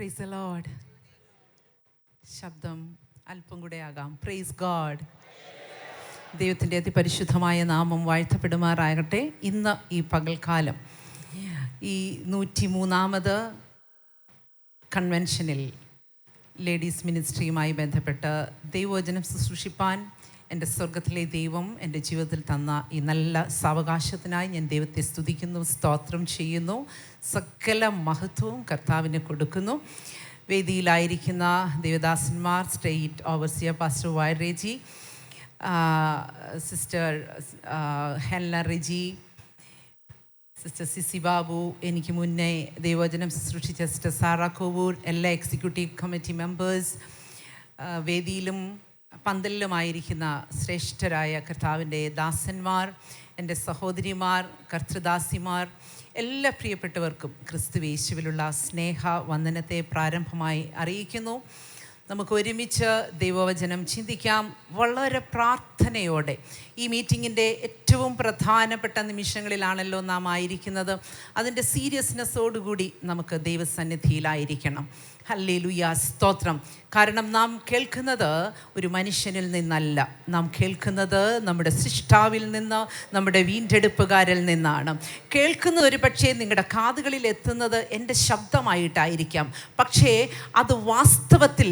Praise the Lord. ശബ്ദം അല്പം കൂടെ ആകാം. Praise God. ദൈവത്തിൻ്റെ അതിപരിശുദ്ധമായ നാമം വാഴ്ത്തപ്പെടുമാറാകട്ടെ. ഇന്ന് ഈ പകൽക്കാലം ഈ 103-ാമത് കൺവെൻഷനിൽ ലേഡീസ് മിനിസ്ട്രിയുമായി ബന്ധപ്പെട്ട് ദൈവവചനം ശുശ്രൂഷിപ്പാൻ എൻ്റെ സ്വർഗത്തിലെ ദൈവം എൻ്റെ ജീവിതത്തിൽ തന്ന ഈ നല്ല സാവകാശത്തിനായി ഞാൻ ദൈവത്തെ സ്തുതിക്കുന്നു, സ്തോത്രം ചെയ്യുന്നു. സകല മഹത്വവും കർത്താവിന് കൊടുക്കുന്നു. വേദിയിലായിരിക്കുന്ന ദേവദാസന്മാർ, state overseer pastor Y Reji, sister Helna Reji, sister Sisi Babu, എനിക്ക് മുന്നേ ദൈവവചനം ശുശ്രൂഷിച്ച സിസ്റ്റർ സാറ കോവൂർ, എല്ലാ എക്സിക്യൂട്ടീവ് കമ്മിറ്റി മെമ്പേഴ്സ്, വേദിയിലും പന്തലിലുമായിരിക്കുന്ന ശ്രേഷ്ഠരായ കർത്താവിൻ്റെ ദാസന്മാർ, എൻ്റെ സഹോദരിമാർ, കർത്തൃദാസിമാർ, എല്ലാ പ്രിയപ്പെട്ടവർക്കും ക്രിസ്തുയേശുവിലുള്ള സ്നേഹ വന്ദനത്തെ പ്രാരംഭമായി അറിയിക്കുന്നു. നമുക്ക് ഒരുമിച്ച് ദൈവവചനം ചിന്തിക്കാം. വളരെ പ്രാർത്ഥനയോടെ ഈ മീറ്റിങ്ങിൻ്റെ ഏറ്റവും പ്രധാനപ്പെട്ട നിമിഷങ്ങളിലാണല്ലോ നാം ആയിരിക്കുന്നത്. അതിൻ്റെ സീരിയസ്നെസ്സോടുകൂടി നമുക്ക് ദൈവസന്നിധിയിലായിരിക്കണം. ഹല്ലേലൂയ, സ്തോത്രം. കാരണം നാം കേൾക്കുന്നത് ഒരു മനുഷ്യനിൽ നിന്നല്ല, നാം കേൾക്കുന്നത് നമ്മുടെ സൃഷ്ടാവിൽ നിന്ന്, നമ്മുടെ വീണ്ടെടുപ്പുകാരിൽ നിന്നാണ്. കേൾക്കുന്നത് ഒരു പക്ഷേ നിങ്ങളുടെ കാതുകളിൽ എത്തുന്നത് എൻ്റെ ശബ്ദമായിട്ടായിരിക്കാം, പക്ഷേ അത് വാസ്തവത്തിൽ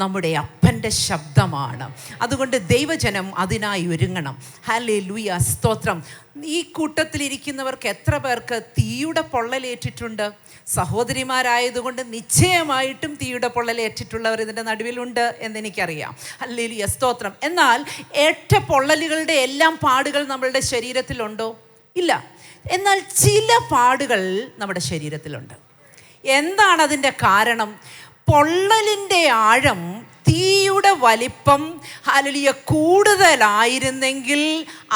നമ്മുടെ അപ്പൻ്റെ ശബ്ദമാണ്. അതുകൊണ്ട് ദൈവജനം അതിനായി ഒരുങ്ങണം. ഹല്ലേലൂയ, സ്തോത്രം. ഈ കൂട്ടത്തിലിരിക്കുന്നവർക്ക് എത്ര പേർക്ക് തീയുടെ പൊള്ളലേറ്റിട്ടുണ്ട്? സഹോദരിമാരായതുകൊണ്ട് നിശ്ചയമായിട്ടും തീയുടെ പൊള്ളലേറ്റിട്ടുള്ളവർ ഇതിൻ്റെ നടുവിലുണ്ട് എന്നെനിക്കറിയാം. ഹല്ലേലൂയ, സ്തോത്രം. എന്നാൽ ഏറ്റ പൊള്ളലുകളുടെ എല്ലാം പാടുകൾ നമ്മളുടെ ശരീരത്തിലുണ്ടോ? ഇല്ല. എന്നാൽ ചില പാടുകൾ നമ്മുടെ ശരീരത്തിലുണ്ട്. എന്താണ് അതിൻ്റെ കാരണം? പൊള്ളലിൻ്റെ ആഴം, തീയുടെ വലിപ്പം ഹല്ലേലൂയ കൂടുതലായിരുന്നെങ്കിൽ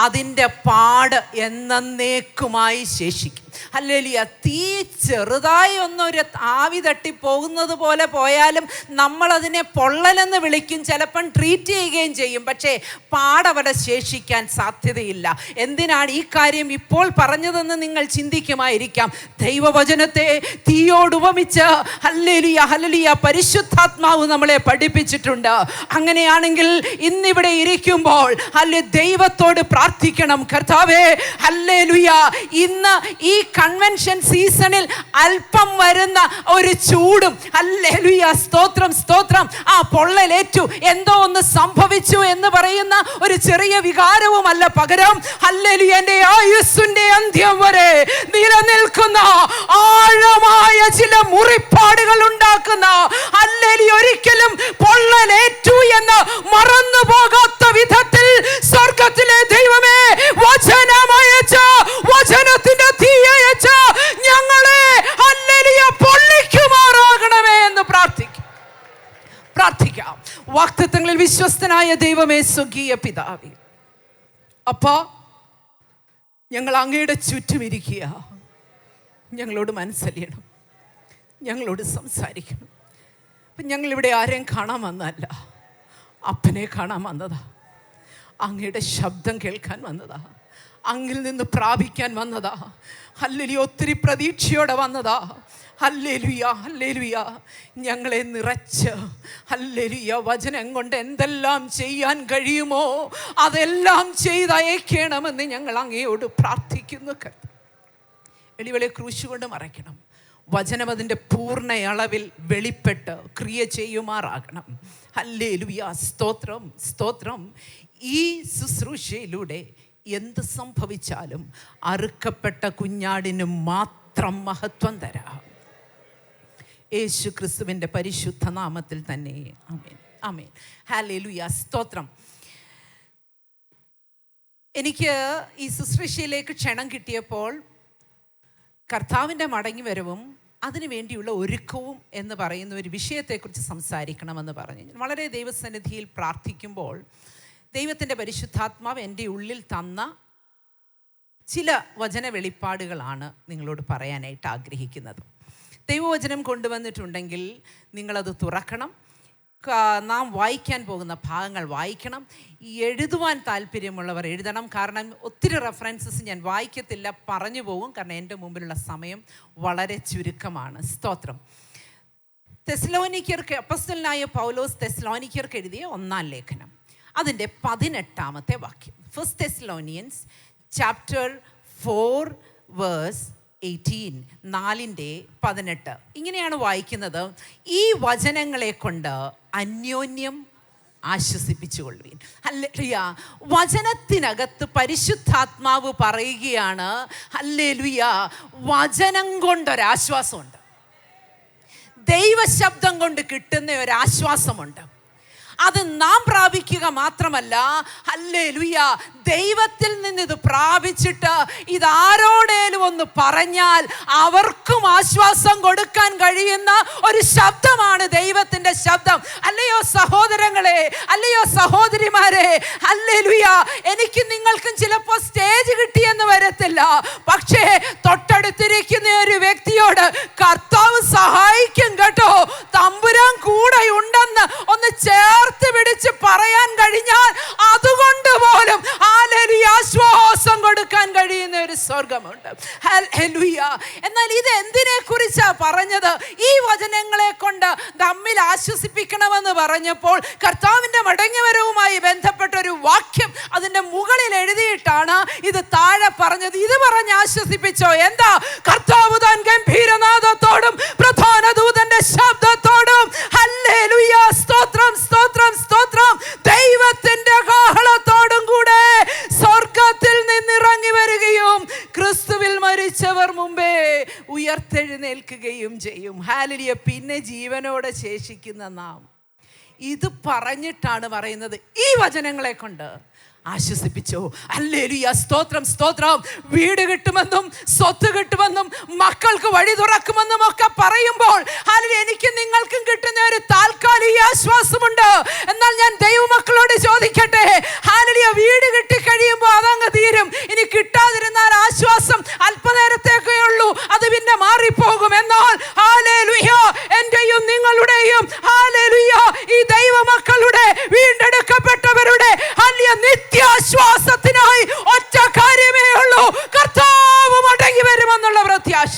അതിൻ്റെ പാട് എന്നേക്കുമായി ശേഷിക്കും. ഹല്ലേലൂയ. തീ ചെറുതായി ഒന്നൊരു ആവി തട്ടിപ്പോകുന്നത് പോലെ പോയാലും നമ്മളതിനെ പൊള്ളലെന്ന് വിളിക്കും, ചിലപ്പം ട്രീറ്റ് ചെയ്യുകയും ചെയ്യും. പക്ഷേ പാടവിടെ ശേഷിക്കാൻ സാധ്യതയില്ല. എന്തിനാണ് ഈ കാര്യം ഇപ്പോൾ പറഞ്ഞതെന്ന് നിങ്ങൾ ചിന്തിക്കുമായിരിക്കാം. ദൈവവചനത്തെ തീയോട് ഉപമിച്ച് ഹല്ലേലൂയ ഹല്ലേലൂയ പരിശുദ്ധാത്മാവ് നമ്മളെ പഠിപ്പിച്ചിട്ടുണ്ട്. അങ്ങനെയാണെങ്കിൽ ഇന്നിവിടെ ഇരിക്കുമ്പോൾ ദൈവത്തോട് പ്രാർത്ഥിക്കണം. കർത്താവേ, ഹല്ലേലൂയ, ഇന്ന് ഈ കൺവെൻഷൻ സീസണിൽ അല്പം വരുന്ന ഒരു ചൂടും, ഹല്ലേലൂയ, സ്തോത്രം സ്തോത്രം, ആ പൊള്ളലേറ്റു, എന്തോ ഒന്ന് സംഭവിച്ചു എന്ന് പറയുന്ന ഒരു ചെറിയ വികാരവുമല്ല, പകരം ഹല്ലേലൂയ എൻ്റെ ആയുസ്സിന്റെ അന്ത്യം വരെ നിലനിൽക്കുന്ന ആഴമായ ചില മുറിപ്പാടുകൾ ഉണ്ടാക്കുന്ന, ഹല്ലേലൂയ, ഒരിക്കലും പൊള്ളലേറ്റു എന്ന് മറന്നു പോകാത്ത വിധത്തിൽ സ്വർഗത്തിലെ ദൈവമേ വചനമയച്ച, വചനത്തിന്റെ തീയച്ച ഞങ്ങളെ ഹല്ലേലൂയ പൊള്ളിക്കുമാറാകണമേ എന്ന് പ്രാർത്ഥിക്കാം. വാഗ്ദത്തങ്ങളിൽ വിശ്വസ്തനായ ദൈവമേ, സ്വർഗീയ പിതാവേ, അപ്പാ, ഞങ്ങൾ അങ്ങയുടെ ചുറ്റും ഇരിക്കുക. ഞങ്ങളോട് മനസ്സലിയണം, ഞങ്ങളോട് സംസാരിക്കണം. അപ്പം ഞങ്ങളിവിടെ ആരെയും കാണാൻ വന്നതല്ല, അപ്പനെ കാണാൻ വന്നതാ, അങ്ങയുടെ ശബ്ദം കേൾക്കാൻ വന്നതാ, അങ്ങിൽ നിന്ന് പ്രാപിക്കാൻ വന്നതാ. ഹല്ലേലൂയ, ഒത്തിരി പ്രതീക്ഷയോടെ വന്നതാ. ഹല്ലേലൂയ ഹല്ലേലൂയ, ഞങ്ങളെ നിറച്ച് ഹല്ലേലൂയ വചനം കൊണ്ട് എന്തെല്ലാം ചെയ്യാൻ കഴിയുമോ അതെല്ലാം ചെയ്തയക്കണമെന്ന് ഞങ്ങൾ അങ്ങയോട് പ്രാർത്ഥിക്കുന്നു. എളിവളെ ക്രൂശ് കൊണ്ട് മറയ്ക്കണം. വചനം അതിൻ്റെ പൂർണ്ണ അളവിൽ വെളിപ്പെട്ട് ക്രിയ ചെയ്യുമാറാകണം. ഹല്ലേലൂയ, സ്തോത്രം സ്തോത്രം. ഈ ശുശ്രൂഷയിലൂടെ എന്ത് സംഭവിച്ചാലും അറുക്കപ്പെട്ട കുഞ്ഞാടിന് മാത്രം മഹത്വം തരാം. യേശു ക്രിസ്തുവിൻ്റെ പരിശുദ്ധ നാമത്തിൽ തന്നെ ആമേൻ ആമേൻ. ഹല്ലേലൂയ, സ്തോത്രം. എനിക്ക് ഈ ശുശ്രൂഷയിലേക്ക് ക്ഷണം കിട്ടിയപ്പോൾ കർത്താവിൻ്റെ മടങ്ങി വരവും അതിനു വേണ്ടിയുള്ള ഒരുക്കവും എന്ന് പറയുന്ന ഒരു വിഷയത്തെക്കുറിച്ച് സംസാരിക്കണമെന്ന് പറഞ്ഞു. ഞാൻ വളരെ ദൈവസന്നിധിയിൽ പ്രാർത്ഥിക്കുമ്പോൾ ദൈവത്തിൻ്റെ പരിശുദ്ധാത്മാവ് എൻ്റെ ഉള്ളിൽ തന്ന ചില വചന വെളിപ്പാടുകളാണ് നിങ്ങളോട് പറയാനായിട്ട് ആഗ്രഹിക്കുന്നത്. ദൈവവചനം കൊണ്ടുവന്നിട്ടുണ്ടെങ്കിൽ നിങ്ങളത് തുറക്കണം. നാം വായിക്കാൻ പോകുന്ന ഭാഗങ്ങൾ വായിക്കണം. എഴുതുവാൻ താല്പര്യമുള്ളവർ എഴുതണം. കാരണം ഒത്തിരി റെഫറൻസസ് ഞാൻ വായിക്കത്തില്ല, പറഞ്ഞു പോകും. കാരണം എൻ്റെ മുമ്പിലുള്ള സമയം വളരെ ചുരുക്കമാണ്. സ്തോത്രം. തെസ്സലോനിക്കർക്ക് അപ്പോസ്തലനായ പൗലോസ് തെസ്സലോനിക്കർക്ക് എഴുതിയ 1-ാം ലേഖനം, അതിൻ്റെ 18-ാമത്തെ വാക്യം. ഫസ്റ്റ് തെസ്സലോനിയൻസ് ചാപ്റ്റർ 4 വേഴ്സ് 18, 4:18 ഇങ്ങനെയാണ് വായിക്കുന്നത്: ഈ വചനങ്ങളെ കൊണ്ട് അന്യോന്യം ആശ്വസിപ്പിച്ചുകൊള്ളുവീൻ. ഹല്ലേലൂയ. വചനത്തിനകത്ത് പരിശുദ്ധാത്മാവ് പറയുകയാണ്, ഹല്ലേലൂയ, വചനം കൊണ്ടൊരാശ്വാസമുണ്ട്, ദൈവശബ്ദം കൊണ്ട് കിട്ടുന്ന ഒരാശ്വാസമുണ്ട്. അത് നാം പ്രാപിക്കുക മാത്രമല്ല, ഹല്ലേലൂയ, ദൈവത്തിൽ നിന്ന് ഇത് പ്രാപിച്ചിട്ട് ഇതാരോടേലും ഒന്ന് പറഞ്ഞാൽ അവർക്കും ആശ്വാസം കൊടുക്കാൻ കഴിയുന്ന ഒരു ശബ്ദമാണ് ദൈവത്തിൻ്റെ ശബ്ദം. അല്ലയോ സഹോദരങ്ങളെ, അല്ലയോ സഹോദരിമാരെ, ഹല്ലേലൂയ. എനിക്ക് നിങ്ങൾക്കും ചിലപ്പോൾ സ്റ്റേജ് കിട്ടിയെന്ന് വരത്തില്ല, പക്ഷേ തൊട്ടടുത്തിരിക്കുന്ന ഒരു വ്യക്തിയോട് കർത്താവ് സഹായിക്കും കേട്ടോ, തമ്പുരാൻ കൂടെ ഉണ്ടെന്ന് ഒന്ന് പിടിച്ച് പറയാൻ കഴിഞ്ഞാൽ അതുകൊണ്ട് പോലും ഹല്ലേലൂയ ആശ്വാസം കൊടുക്കാൻ കഴിയുന്ന ഒരു സ്വർഗമുണ്ട്. ഹല്ലേലൂയ. എന്നാൽ ഇത് എന്തിനെ കുറിച്ചാ പറഞ്ഞത്? ഈ വചനങ്ങളെ കൊണ്ട് തമ്മിൽ ആശ്വസിപ്പിക്കണമെന്ന് പറഞ്ഞപ്പോൾ കർത്താവിൻ്റെ മടങ്ങിവരവുമായി ബന്ധപ്പെട്ട ഒരു വാക്യം അതിൻ്റെ മുകളിൽ എഴുതിയിട്ടാണ് ഇത് താഴെ പറഞ്ഞത്. ഇത് പറഞ്ഞ് ആശ്വസിപ്പിച്ചോ? എന്താ? കർത്താവ് താൻ ഗംഭീരനാദത്തോടും പ്രധാന ദൂതന്റെ ശബ്ദത്തോടും, ഹല്ലേലൂയ, സ്തോത്രം സ്തോത്രം സ്തോത്രം, ദൈവത്തിന്റെ കാഹളത്തോടും കൂടെ സ്വർഗത്തിൽ നിന്നിറങ്ങി വരികയും ക്രിസ്തുവിൽ മരിച്ചവർ മുമ്പേ ഉയർത്തെഴുന്നേൽക്കുകയും ചെയ്യും. ഹല്ലേലൂയ. പിന്നെ ജീവനോടെ ശേഷിക്കുന്ന നാം. ഇത് പറഞ്ഞിട്ടാണ് പറയുന്നത് ഈ വചനങ്ങളെ കൊണ്ട് ആശ്വസിപ്പിച്ചോ. ഹല്ലേലൂയ, സ്തോത്രം സ്തോത്രം. വീട് കിട്ടുമെന്നും സ്വത്ത് കിട്ടുമെന്നും മക്കൾക്ക് വഴി തുറക്കുമെന്നും ഒക്കെ പറയുമ്പോൾ എനിക്ക് നിങ്ങൾക്കും കിട്ടുന്ന ഒരു താൽക്കാലിക ആശ്വാസമുണ്ട്. എന്നാൽ ഞാൻ ദൈവമക്കളോട് ചോദിക്കട്ടെ, ഹല്ലേലൂയ, വീട് കിട്ടിക്കഴിയുമ്പോൾ അതങ്ങ് തീരും. ഇനി കിട്ടാതിരുന്നാൽ ആശ്വാസം അല്പനേരത്തേക്കേ ഉള്ളൂ, അത് പിന്നെ മാറിപ്പോകും. എന്നാൽ ഹല്ലേലൂയ, എന്റെയും നിങ്ങളുടെയും, ഹല്ലേലൂയ, ഈ ദൈവമക്കളുടെ വീണ്ടെടുക്കപ്പെട്ടവരുടെ നിത്യാശ്വാസത്തിനായി ഒറ്റ കാര്യമേ ഉള്ളൂ: കർത്താവ് മടങ്ങി വരുമെന്നുള്ള പ്രത്യാശ.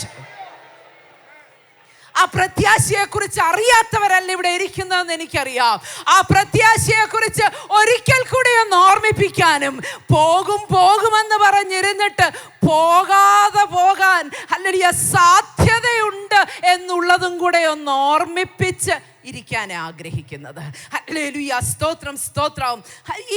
ആ പ്രത്യാശയെ കുറിച്ച് അറിയാത്തവരല്ല ഇവിടെ ഇരിക്കുന്നതെന്ന് എനിക്കറിയാം. ആ പ്രത്യാശയെ കുറിച്ച് ഒരിക്കൽ കൂടി ഒന്ന് ഓർമ്മിപ്പിക്കാനും, പോകുമെന്ന് പറഞ്ഞിരുന്നിട്ട് പോകാതെ പോകാൻ ഹല്ലേലൂയ സാധ്യതയുണ്ട് എന്നുള്ളതും കൂടെ ഒന്ന് ഓർമ്മിപ്പിച്ച് ഇരിക്കാൻ ആഗ്രഹിക്കുന്നത്. ഹല്ലേലൂയ, സ്തോത്രം സ്തോത്രം.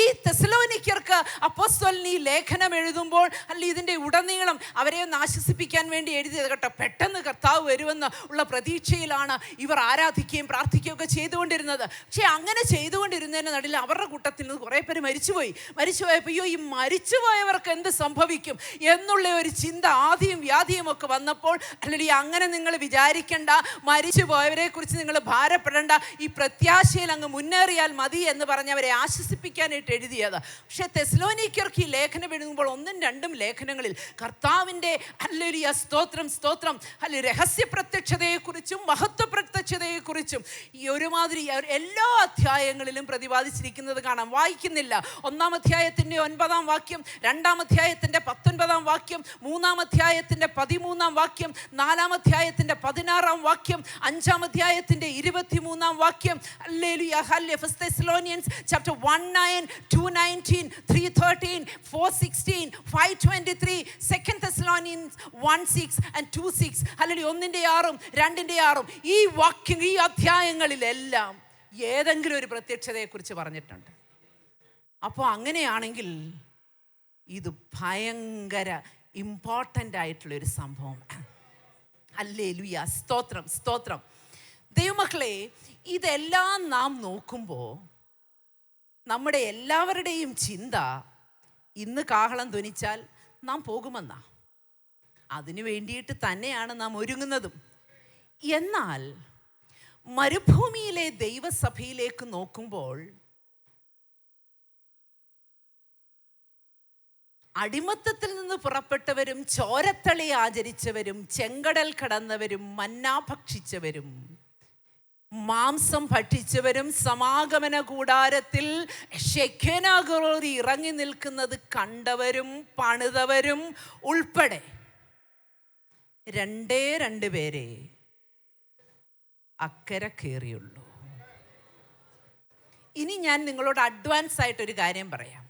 ഈ തെസ്സലോനിക്കർക്ക് അപ്പോസ്തലൻ ഈ ലേഖനം എഴുതുമ്പോൾ ഇതിൻ്റെ ഉടനീളം അവരെ ഒന്ന് ആശ്വസിപ്പിക്കാൻ വേണ്ടി എഴുതിയത് കേട്ടോ. പെട്ടെന്ന് കർത്താവ് വരുമെന്ന് ഉള്ള പ്രതീക്ഷയിലാണ് ഇവർ ആരാധിക്കുകയും പ്രാർത്ഥിക്കുകയും ഒക്കെ ചെയ്തുകൊണ്ടിരുന്നത്. പക്ഷേ അങ്ങനെ ചെയ്തുകൊണ്ടിരുന്നതിന് നടുവിൽ അവരുടെ കൂട്ടത്തിൽ നിന്ന് കുറേ പേര് മരിച്ചുപോയപ്പോൾ അയ്യോ, ഈ മരിച്ചുപോയവർക്ക് എന്ത് സംഭവിക്കും എന്നുള്ള ഒരു ചിന്ത ആദിയും വ്യാധിയും ഒക്കെ വന്നപ്പോൾ, അല്ലെങ്കിൽ അങ്ങനെ നിങ്ങൾ വിചാരിക്കേണ്ട, മരിച്ചുപോയവരെ കുറിച്ച് നിങ്ങൾ ഭാരപ്പെടേണ്ട, ഈ പ്രത്യാശയിൽ അങ്ങ് മുന്നേറിയാൽ മതി എന്ന് പറഞ്ഞവരെ ആശ്വസിപ്പിക്കാനായിട്ട് എഴുതിയത്. പക്ഷേ തെസ്സലോനിക്കർക്ക് ഈ ലേഖനം എഴുതുമ്പോൾ 1-2 ലേഖനങ്ങളിൽ കർത്താവിൻ്റെ ഹല്ലേലൂയ സ്തോത്രം സ്തോത്രം രഹസ്യ പ്രത്യക്ഷതയെക്കുറിച്ചും മഹത്വ പ്രത്യക്ഷതയെക്കുറിച്ചും ഈ ഒരുമാതിരി എല്ലാ അധ്യായങ്ങളിലും പ്രതിപാദിച്ചിരിക്കുന്നത് കാണാം. വായിക്കുന്നില്ല. 1-ാം അധ്യായത്തിൻ്റെ 9-ാം വാക്യം, 2-ാം അധ്യായത്തിൻ്റെ 19-ാം വാക്യം, 3-ാം അധ്യായത്തിൻ്റെ 13-ാം വാക്യം, 4-ാം അധ്യായത്തിൻ്റെ 16-ാം വാക്യം, 5-ാം അധ്യായത്തിൻ്റെ 23-ാം വാക്യം. Hallelujah, hallelujah. First Thessalonians chapter 1:9, 2:19, 3:13, 4:16, 5:23, second Thessalonians 1:6 and 2:6. Hallelujah. 1-6, 2-6 ഈ വാക്യം, ഈ അധ്യായങ്ങളിലെല്ലാം ഏതെങ്കിലും ഒരു പ്രത്യക്ഷതയെക്കുറിച്ച് പറഞ്ഞിട്ടുണ്ട്. അപ്പോൾ അങ്ങനെയാണെങ്കിൽ ഇത് ഭയങ്കര ഇമ്പോർട്ടൻ്റ് ആയിട്ടുള്ളൊരു സംഭവമാണ്. ഹല്ലേലൂയ, സ്തോത്രം സ്തോത്രം. ദൈവമക്കളെ, ഇതെല്ലാം നാം നോക്കുമ്പോൾ നമ്മുടെ എല്ലാവരുടെയും ചിന്ത ഇന്ന് കാഹളം ധ്വനിച്ചാൽ നാം പോകുമെന്നാ. അതിനു വേണ്ടിയിട്ട് തന്നെയാണ് നാം ഒരുങ്ങുന്നതും. എന്നാൽ മരുഭൂമിയിലെ ദൈവസഭയിലേക്ക് നോക്കുമ്പോൾ അടിമത്തത്തിൽ നിന്ന് പുറപ്പെട്ടവരും ചോരത്തളി ആചരിച്ചവരും ചെങ്കടൽ കടന്നവരും മന്നാ ഭക്ഷിച്ചവരും മാംസം ഭക്ഷിച്ചവരും സമാഗമന കൂടാരത്തിൽ ശെഖേനാഗോറി ഇറങ്ങി നിൽക്കുന്നത് കണ്ടവരും പണിതവരും ഉൾപ്പെടെ 2 പേരെ അക്കരെ കയറിയുള്ളൂ. ഇനി ഞാൻ നിങ്ങളോട് അഡ്വാൻസ് ആയിട്ടൊരു കാര്യം പറയാം.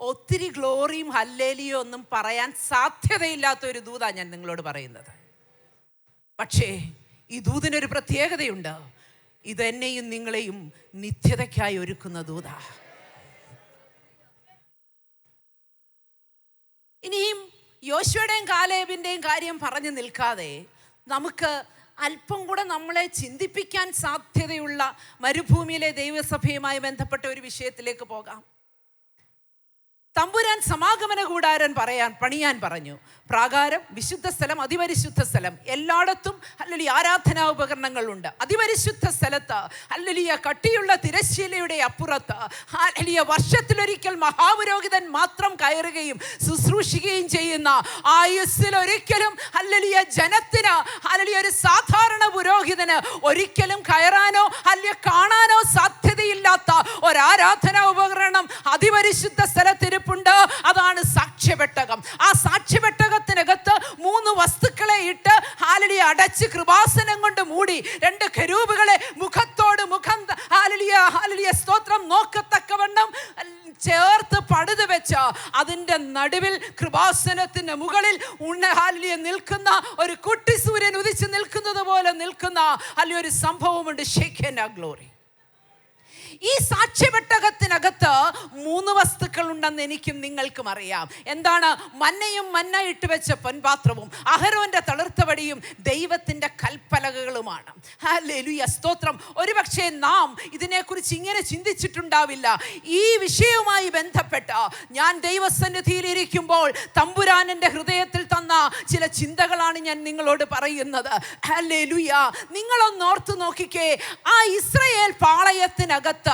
ഒത്തിരി ഗ്ലോറിയും ഹല്ലേലിയോ ഒന്നും പറയാൻ സാധ്യതയില്ലാത്ത ഒരു ദൂതാണ് ഞാൻ നിങ്ങളോട് പറയുന്നത്. പക്ഷേ ഈ ദൂതിനൊരു പ്രത്യേകതയുണ്ട്. ഇതെന്നെയും നിങ്ങളെയും നിത്യതയ്ക്കായി ഒരുക്കുന്ന ദൂതാ. ഇനിയും യോശുവയുടെയും കാലേബിൻ്റെയും കാര്യം പറഞ്ഞു നിൽക്കാതെ നമുക്ക് അല്പം കൂടെ നമ്മളെ ചിന്തിപ്പിക്കാൻ സാധ്യതയുള്ള മരുഭൂമിയിലെ ദൈവസഭയുമായി ബന്ധപ്പെട്ട ഒരു വിഷയത്തിലേക്ക് പോകാം. തമ്പുരാൻ സമാഗമന കൂടാരം പണിയാൻ പറഞ്ഞു. പ്രാകാരം, വിശുദ്ധ സ്ഥലം, അതിപരിശുദ്ധ സ്ഥലം, എല്ലായിടത്തും ഹല്ലേലൂയ ആരാധനാ ഉപകരണങ്ങളുണ്ട്. അതിപരിശുദ്ധ സ്ഥലത്ത് ഹല്ലേലൂയ കട്ടിയുള്ള തിരശ്ശീലയുടെ അപ്പുറത്ത് ഹല്ലേലൂയ വർഷത്തിലൊരിക്കൽ മഹാപുരോഹിതൻ മാത്രം കയറുകയും ശുശ്രൂഷിക്കുകയും ചെയ്യുന്ന ആയുസ്സിൽ ഒരിക്കലും ഹല്ലേലൂയ ജനത്തിന് ഹല്ലേലൂയ ഒരു സാധാരണ പുരോഹിതന് ഒരിക്കലും കയറാനോ ഹല്ലേലൂയ കാണാനോ സാധ്യതയില്ലാത്ത ഒരാരാധനാ ഉപകരണം അതിപരിശുദ്ധ സ്ഥലത്തിന് ണ്ട്. അതാണ് സാക്ഷ്യപെട്ടകം. ആ സാക്ഷ്യപെട്ടകത്തിനകത്ത് 3 വസ്തുക്കളെ ഇട്ട് ഹല്ലേലൂയ അടച്ച് കൃപാസനം കൊണ്ട് മൂടി 2 കെരൂബുകളെ മുഖത്തോട് മുഖം ഹല്ലേലൂയ സ്തോത്രം നോക്കത്തക്കവണ്ണം ചേർത്ത് പടുതു വെച്ച അതിൻ്റെ നടുവിൽ കൃപാസനത്തിന് മുകളിൽ ഹല്ലേലൂയ നിൽക്കുന്ന ഒരു കുട്ടി സൂര്യൻ ഉദിച്ച് നിൽക്കുന്നത് പോലെ നിൽക്കുന്ന ഹല്ലേലൂയ ഒരു സംഭവമുണ്ട്. ഷെഖേന ഗ്ലോറി. ഈ സാക്ഷ്യപെട്ടകത്തിനകത്ത് 3 വസ്തുക്കൾ ഉണ്ടെന്ന് എനിക്കും നിങ്ങൾക്കും അറിയാം. എന്താണ്? മന്നയും മന്ന ഇട്ട് വെച്ച പൊൻപാത്രവും അഹരോന്റെ തളിർത്തവടിയും ദൈവത്തിൻ്റെ കൽപ്പലകകളുമാണ്. ഹല്ലേലൂയ സ്തോത്രം. ഒരുപക്ഷെ നാം ഇതിനെക്കുറിച്ച് ഇങ്ങനെ ചിന്തിച്ചിട്ടുണ്ടാവില്ല. ഈ വിഷയവുമായി ബന്ധപ്പെട്ട ഞാൻ ദൈവസന്നിധിയിൽ ഇരിക്കുമ്പോൾ തമ്പുരാൻ എൻ്റെ ഹൃദയത്തിൽ തന്ന ചില ചിന്തകളാണ് ഞാൻ നിങ്ങളോട് പറയുന്നത്. ഹല്ലേലൂയ. നിങ്ങളൊന്ന് ഓർത്തു നോക്കിക്കേ. ആ ഇസ്രായേൽ പാളയത്തിനകത്ത്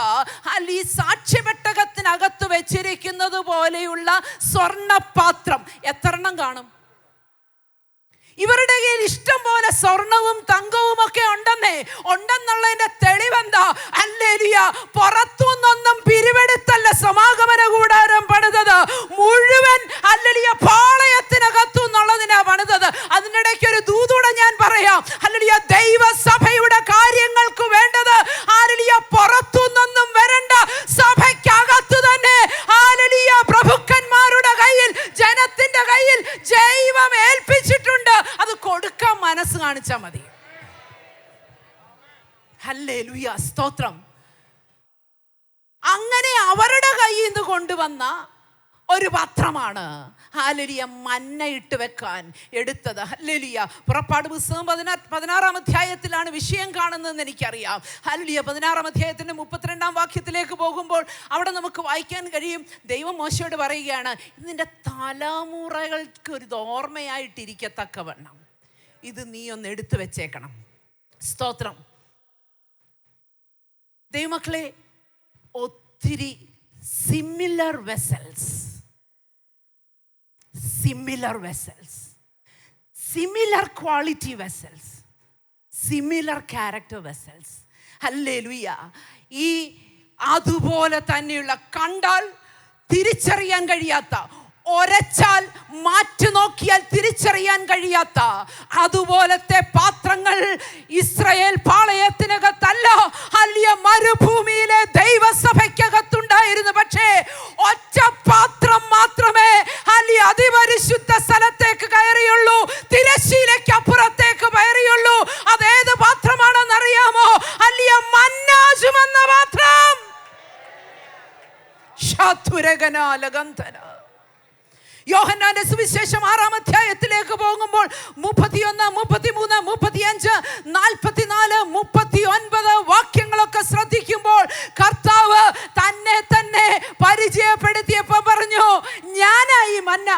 ഈ സാക്ഷ്യപെട്ടകത്തിനകത്ത് വെച്ചിരിക്കുന്നത് പോലെയുള്ള സ്വർണ്ണപാത്രം എത്രണ്ണം കാണും? ഇവരുടെ കയ്യിൽ ഇഷ്ടം പോലെ സ്വർണവും തങ്കവും ഒക്കെ ഉണ്ടെന്നുള്ളതിന്റെ തെളിവെന്താ? ഹല്ലേലൂയ. പുറത്തുനിന്നൊന്നും പിരിവെടുത്തല്ല സമാഗമന കൂടാരം പണിതത്. മുഴുവൻ ഹല്ലേലൂയ പാളയത്തിനകത്തു നിന്നുള്ളതിനാ പണിതത്. അതിനിടയ്ക്ക് ഒരു ദൂതൂടെ ഞാൻ പറയാം. ഹല്ലേലൂയ. ദൈവസഭയുടെ കാര്യങ്ങൾക്ക് വേണ്ടത് ഹല്ലേലൂയ പുറത്തുനിന്നൊന്നും വരണ്ട, സഭയ്ക്കകത്ത് തന്നെ ഹല്ലേലൂയ പ്രഭുക്കന്മാരുടെ കയ്യിൽ, ജനത്തിന്റെ കയ്യിൽ ദൈവം ഏൽപ്പിച്ചിട്ടുണ്ട്. അത് കൊടുക്കാൻ മനസ്സ് കാണിച്ചാൽ മതി. ഹല്ലേലൂയ സ്തോത്രം. അങ്ങനെ അവരുടെ കയ്യിൽ നിന്ന് കൊണ്ടുവന്ന ഒരു പാത്രമാണ് ഹല്ലേലൂയ മന്ന ഇട്ട് വെക്കാൻ എടുത്തത്. ഹല്ലേലൂയ. പുറപ്പാട് പുസ്തകം 16-ാം അധ്യായത്തിലാണ് വിഷയം കാണുന്നതെന്ന് എനിക്കറിയാം. ഹല്ലേലൂയ. 16-ാം അധ്യായത്തിന്റെ 32-ാം വാക്യത്തിലേക്ക് പോകുമ്പോൾ അവിടെ നമുക്ക് വായിക്കാൻ കഴിയും. ദൈവം മോശയോട് പറയുകയാണ്, ഇതിൻ്റെ തലമുറകൾക്ക് ഒരു ഓർമ്മയായിട്ടിരിക്കത്തക്കവണ്ണം ഇത് നീ ഒന്ന് എടുത്തു വെച്ചേക്കണം. സ്തോത്രം. ദൈവമക്കളെ, ഒത്തിരി similar vessels, similar quality vessels, similar character vessels. Hallelujah. ഈ അതുപോലെ തന്നെയുള്ള, കണ്ടാൽ തിരിച്ചറിയാൻ കഴിയാത്ത, ഒരച്ചാൽ മാറ്റി നോക്കിയാൽ തിരിച്ചറിയാൻ കഴിയാത്ത അതുപോലത്തെ പാത്രങ്ങൾ ഇസ്രായേൽ പാളയത്തിനകത്തല്ല, ഹല്ലേലൂയ മരുഭൂമിയിലെ ദൈവസഭയ്ക്കകത്തുണ്ടായിരുന്നു. പക്ഷേ ഒറ്റ പാത്രം മാത്രമേ ഹല്ലേലൂയ അതിപരിശുദ്ധ സ്ഥലത്തേക്ക് കയറിയുള്ളൂ, തിരശ്ശീലയ്ക്ക് അപ്പുറത്തേക്ക് കയറിയുള്ളൂ. അതേത് പാത്രമാണെന്ന് അറിയാമോ? ഹല്ലേലൂയ മന്നാ ചുമന്ന പാത്രം. ശതുരഗനാലഗന്ധന. യോഹന്നാന്റെ സുവിശേഷം 6-ാം അധ്യായത്തിലേക്ക് പോകുമ്പോൾ 31, 33, 35, 44, 39 വാക്യങ്ങളൊക്കെ ശ്രദ്ധിക്കുമ്പോൾ കർത്താവ് തന്നെ പരിചയപ്പെടുത്തിയപ്പോൾ പറഞ്ഞു, ഞാനായി മന്ന.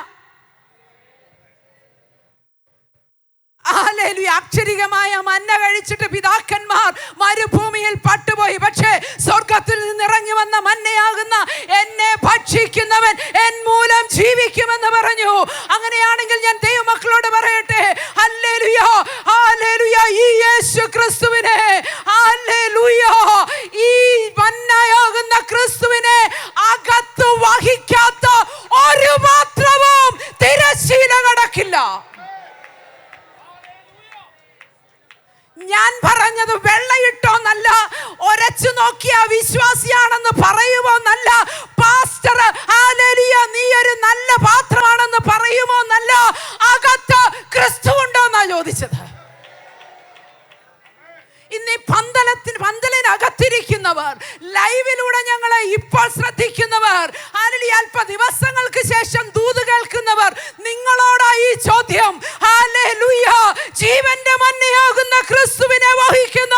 ഹല്ലേലൂയ. അക്ഷരികമായ മന്ന കഴിച്ചിട്ട് പിതാക്കന്മാർ മരുഭൂമിയിൽ പട്ടുപോയി. പക്ഷേ സ്വർഗത്തിൽ നിന്ന് ഇറങ്ങി വന്ന മന്നയാകുന്ന എന്നെ ഭക്ഷിക്കുന്നവൻ എൻ മൂലം ജീവിക്കുമെന്ന് പറഞ്ഞു. അങ്ങനെയാണെങ്കിൽ ഞാൻ ദൈവമക്കളോട് പറയട്ടെ, ഹല്ലേലൂയ, ഹല്ലേലൂയ, ഈ യേശു ക്രിസ്തുവിനെ, ഹല്ലേലൂയ, ഈ മന്നയാകുന്ന ക്രിസ്തുവിനെ അകത്ത് വഹിക്കാത്ത ഒരു പാത്രവും തിരശ്ശീല കടക്കില്ല. ഞാൻ പറഞ്ഞത് വെള്ളയിട്ടോന്നല്ല, ഒരച്ചു നോക്കിയ വിശ്വാസിയാണെന്ന് പറയുമോന്നല്ല, പാസ്റ്റർ ഹല്ലേലൂയ നീ ഒരു നല്ല പാത്രമാണെന്ന് പറയുമോന്നല്ല, അകത്ത് ക്രിസ്തു ഉണ്ടോന്നാ ചോദിച്ചത്. ഇന്ന് പന്തലിനകത്തിരിക്കുന്നവർ, ലൈവിലൂടെ ഞങ്ങളെ ഇപ്പോൾ ശ്രദ്ധിക്കുന്നവർ, ഹല്ലേലൂയ അല്പ ദിവസങ്ങൾക്ക് ശേഷം ദൂത് കേൾക്കുന്നവർ, നിങ്ങളോടായി ഈ ചോദ്യം. ഹല്ലേലൂയ, ജീവന്റെ മന്നയാകുന്ന ക്രിസ്തുവിനെ വഹിക്കുന്ന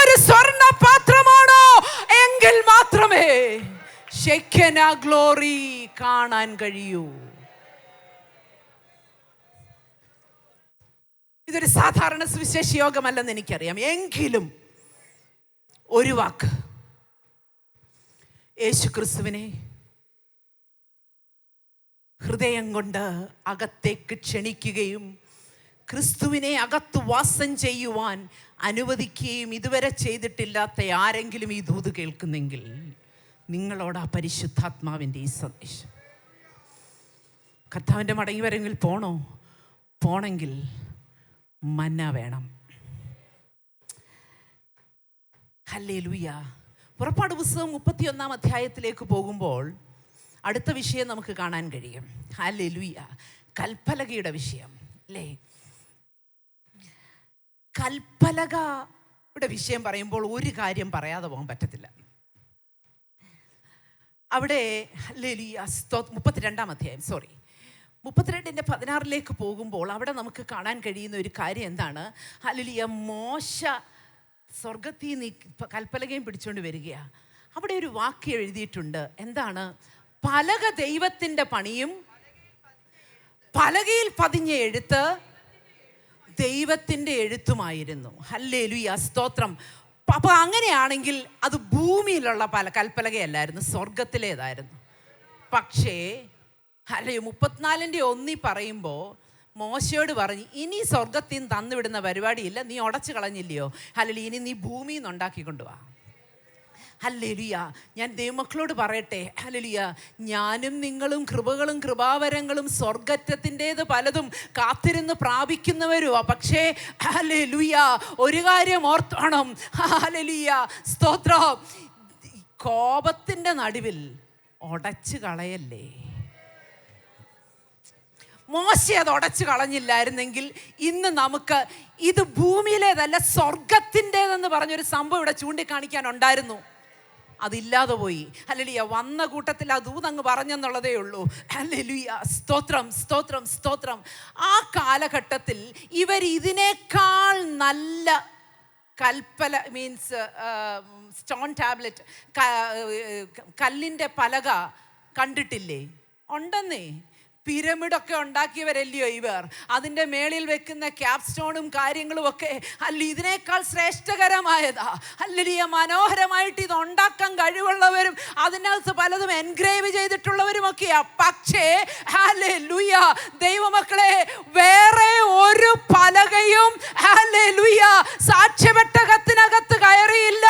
ഒരു സ്വർണ്ണ പാത്രമാണോ എങ്കിൽ മാത്രമേ ഷെക്കന ഗ്ലോറി കാണാൻ കഴിയൂ. ഇതൊരു സാധാരണ സുവിശേഷ യോഗമല്ലെന്ന് എനിക്കറിയാം. എങ്കിലും ഒരു വാക്ക്, യേശു ക്രിസ്തുവിനെ ഹൃദയം കൊണ്ട് അകത്തേക്ക് ക്ഷണിക്കുകയും ക്രിസ്തുവിനെ അകത്ത് വാസം ചെയ്യുവാൻ അനുവദിക്കുകയും ഇതുവരെ ചെയ്തിട്ടില്ലാത്ത ആരെങ്കിലും ഈ ദൂത് കേൾക്കുന്നെങ്കിൽ നിങ്ങളോട് ആ പരിശുദ്ധാത്മാവിൻ്റെ ഈ സന്ദേശം. കർത്താവിൻ്റെ മടങ്ങി വരെങ്കിൽ പോണെങ്കിൽ മന്ന വേണം. ഹല്ലേലൂയ. പുറപ്പാട് പുസ്തകം 31 അധ്യായത്തിലേക്ക് പോകുമ്പോൾ അടുത്ത വിഷയം നമുക്ക് കാണാൻ കഴിയും. ഹല്ലേലൂയ, കൽപ്പലകയുടെ വിഷയം അല്ലേ? കൽപ്പലകയുടെ വിഷയം പറയുമ്പോൾ ഒരു കാര്യം പറയാതെ പോകാൻ പറ്റത്തില്ല. അവിടെ ഹല്ലേലൂയ 32 അധ്യായം 32:16 പോകുമ്പോൾ അവിടെ നമുക്ക് കാണാൻ കഴിയുന്ന ഒരു കാര്യം എന്താണ്? ഹല്ലേലൂയ, മോശ സ്വർഗത്തിൽ നിന്ന് കൽപ്പലകയും പിടിച്ചുകൊണ്ട് വരികയാണ്. അവിടെ ഒരു വാക്യം എഴുതിയിട്ടുണ്ട്. എന്താണ്? പലക ദൈവത്തിൻ്റെ പണിയും പലകയിൽ പതിഞ്ഞ എഴുത്ത് ദൈവത്തിൻ്റെ എഴുത്തുമായിരുന്നു. ഹല്ലേലൂയ, സ്തോത്രം. അപ്പോൾ അങ്ങനെയാണെങ്കിൽ അത് ഭൂമിയിലുള്ള കൽപ്പലകയല്ലായിരുന്നു, സ്വർഗത്തിലേതായിരുന്നു. പക്ഷേ അല്ലേ 34:1 പറയുമ്പോൾ മോശയോട് പറഞ്ഞു, ഇനി സ്വർഗത്തിൽ നിന്ന് തന്നുവിടുന്ന പരിപാടിയില്ല, നീ ഉടച്ചു കളഞ്ഞില്ലയോ, ഹല്ലേലൂയ, ഇനി നീ ഭൂമിയിൽ നിന്ന് ഉണ്ടാക്കിക്കൊണ്ടുവാ. ഹല്ലേലൂയ. ഞാൻ ദൈവമക്കളോട് പറയട്ടെ, ഹല്ലേലൂയ, ഞാനും നിങ്ങളും കൃപകളും കൃപാവരങ്ങളും സ്വർഗത്തിൻ്റേത് പലതും കാത്തിരുന്ന് പ്രാപിക്കുന്നവരുവാ. പക്ഷേ ഹല്ലേലൂയ, ഒരു കാര്യം ഓർത്തോണം. ഹല്ലേലൂയ, സ്തോത്രം. കോപത്തിൻ്റെ നടുവിൽ ഉടച്ചു കളയല്ലേ. മോശ അത് ഉടച്ചു കളഞ്ഞില്ലായിരുന്നെങ്കിൽ ഇന്ന് നമുക്ക് ഇത് ഭൂമിയിലേതല്ല സ്വർഗത്തിൻ്റെതെന്ന് പറഞ്ഞൊരു സംഭവം ഇവിടെ ചൂണ്ടിക്കാണിക്കാനുണ്ടായിരുന്നു. അതില്ലാതെ പോയി. ഹല്ലേലൂയ. വന്ന കൂട്ടത്തിൽ ആ ദൂതങ്ങ് പറഞ്ഞെന്നുള്ളതേ ഉള്ളൂ. ഹല്ലേലൂയ, സ്തോത്രം, സ്തോത്രം, സ്തോത്രം. ആ കാലഘട്ടത്തിൽ ഇവർ ഇതിനേക്കാൾ നല്ല മീൻസ് സ്റ്റോൺ ടാബ്ലറ്റ്, കല്ലിൻ്റെ പലക കണ്ടിട്ടില്ലേ? ഉണ്ടെന്നേ. പിരമിഡൊക്കെ ഉണ്ടാക്കിയവരല്ലയോ ഇവർ. അതിൻ്റെ മേളിൽ വെക്കുന്ന ക്യാപ്സ്റ്റോണും കാര്യങ്ങളും ഒക്കെ അല്ല ഇതിനേക്കാൾ ശ്രേഷ്ഠകരമായതാ. ഹല്ലേലൂയ, മനോഹരമായിട്ട് ഇത് ഉണ്ടാക്കാൻ കഴിവുള്ളവരും അതിനകത്ത് പലതും എൻഗ്രേവ് ചെയ്തിട്ടുള്ളവരുമൊക്കെയാ. പക്ഷേ ഹല്ലേലൂയ, ദൈവമക്കളെ, വേറെ ഒരു പലകയും ഹല്ലേലൂയ സാക്ഷ്യപെട്ടകത്തിനകത്ത് കയറിയില്ല.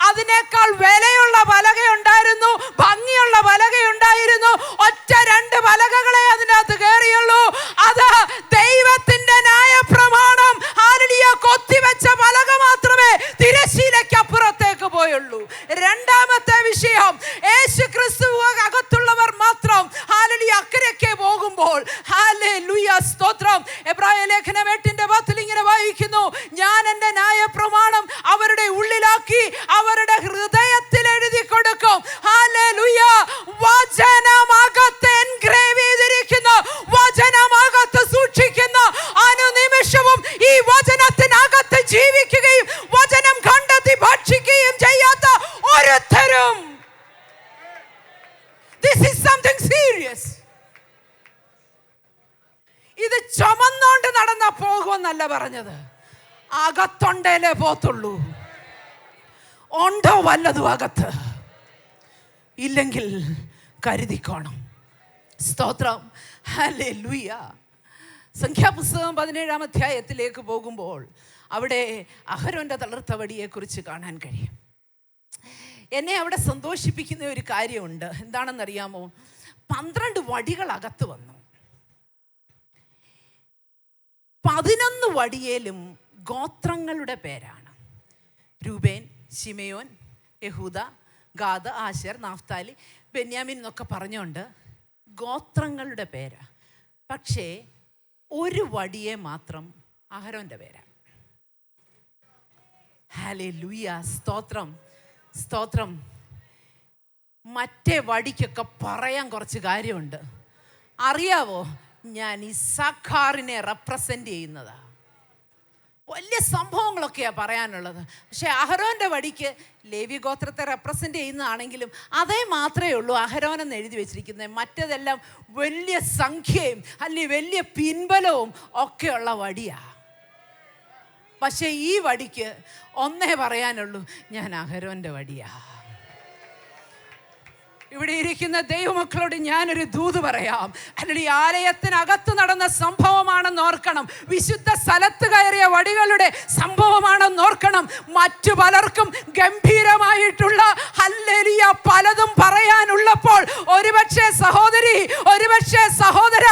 അതിനേക്കാൾ വിലയുള്ള പലകയുണ്ടായിരുന്നു, ഭംഗിയുള്ള പലകയുണ്ടായിരുന്നു. ഒറ്റ 2 പലകകളെ അതിനകത്ത് കയറിയുള്ളൂ. അത് ദൈവത്തിന്റെ ന്യായപ്രമാണം ഹല്ലേലൂയ കൊത്തിവെച്ച പലക മാത്രമേ തിരശ്ശീലയ്ക്ക് അപ്പുറത്തേക്ക് പോയുള്ളൂ. രണ്ടാമത്തെ വിഷയം, യേശു ക്രിസ്തു അകത്തുള്ളവർ മാത്രം ഹല്ലേലൂയ അക്കരയ്ക്ക് പോകുമ്പോൾ ഹല്ലേലൂയ, സ്തോത്രം. എബ്രായ ലേഖനം 8:10 ഇങ്ങനെ വായിക്കുന്നു, ഞാൻ എൻ്റെ ന്യായപ്രമാണം അവരുടെ ഉള്ളിലാക്കി അവരുടെ ഹൃദയത്തിൽ എഴുതി കൊടുക്കും. ഹല്ലേലൂയ, വചനമകത്ത് എൻഗ്രേവ് ചെയ്തിരിക്കുന്ന, വചനമകത്ത് സൂക്ഷിക്കുന്ന, അനുനിമിഷവും ഈ വചനത്തിനകത്ത് ജീവിക്കുകയും വചനം കണ്ടെത്തി ഭക്ഷിക്കുകയും ചെയ്യാത്ത ഒരുത്തരും. This is something serious. ഇത് ചുമന്നോണ്ട് നടന്ന പോകുമെന്നല്ല പറഞ്ഞത്, അകത്തൊണ്ടേലേ പോത്തുള്ളൂ. ഉണ്ടോ വല്ലതും അകത്ത്? ഇല്ലെങ്കിൽ കരുതിക്കോണം. സ്തോത്രം. ഹല്ലേലൂയ. സംഖ്യാപുസ്തകം 17 അധ്യായത്തിലേക്ക് പോകുമ്പോൾ അവിടെ അഹരോന്റെ തളിർത്ത വടിയെക്കുറിച്ച് കാണാൻ കഴിയും. എന്നെ അവിടെ സന്തോഷിപ്പിക്കുന്ന ഒരു കാര്യമുണ്ട്. എന്താണെന്നറിയാമോ? 12 വടികൾ അകത്ത് വന്നു. 11 വടിയേലും ഗോത്രങ്ങളുടെ പേരാണ്. രൂബേൻ, ശിമയോൻ, യഹൂദ, ഗാദ്, ആശേർ, നാഫ്താലി, ബെന്യാമിൻ എന്നൊക്കെ പറഞ്ഞുകൊണ്ട് ഗോത്രങ്ങളുടെ പേരാ. പക്ഷേ ഒരു വടിയെ മാത്രം അഹരോൻ്റെ പേരാണ്. ഹല്ലേലൂയ, സ്തോത്രം സ്തോത്രം. മറ്റേ വടിക്കൊക്കെ പറയാൻ കുറച്ച് കാര്യമുണ്ട്. അറിയാവോ, ഞാൻ ഇസ്സാഖാറിനെ റെപ്രസെൻ്റ് ചെയ്യുന്നതാ. വലിയ സംഭവങ്ങളൊക്കെയാണ് പറയാനുള്ളത്. പക്ഷേ അഹരോൻ്റെ വടിക്ക് ലേവ്യ ഗോത്രത്തെ റെപ്രസെൻ്റ് ചെയ്യുന്നതാണെങ്കിലും അതേ മാത്രമേ ഉള്ളൂ അഹരോനെന്ന് എഴുതി വെച്ചിരിക്കുന്നത്. മറ്റേതെല്ലാം വലിയ സംഖ്യയും അല്ലെങ്കിൽ വലിയ പിൻബലവും ഒക്കെയുള്ള വടിയാണ്. പക്ഷേ ഈ വടിക്ക് ഒന്നേ പറയാനുള്ളൂ, ഞാൻ അഹരോൻ്റെ വടിയാ. ഇവിടെ ഇരിക്കുന്ന ദൈവമക്കളോട് ഞാനൊരു ദൂത് പറയാം. അല്ലെങ്കിൽ ഈ ആലയത്തിനകത്ത് നടന്ന സംഭവമാണെന്ന് ഓർക്കണം. വിശുദ്ധ സ്ഥലത്ത് കയറിയ വടികളുടെ സംഭവമാണെന്ന് ഓർക്കണം. മറ്റു പലർക്കും ഗംഭീരമായിട്ടുള്ള ഹല്ലേലൂയ പലതും പറയാനുള്ളപ്പോൾ ഒരുപക്ഷെ സഹോദരി, ഒരുപക്ഷെ സഹോദര,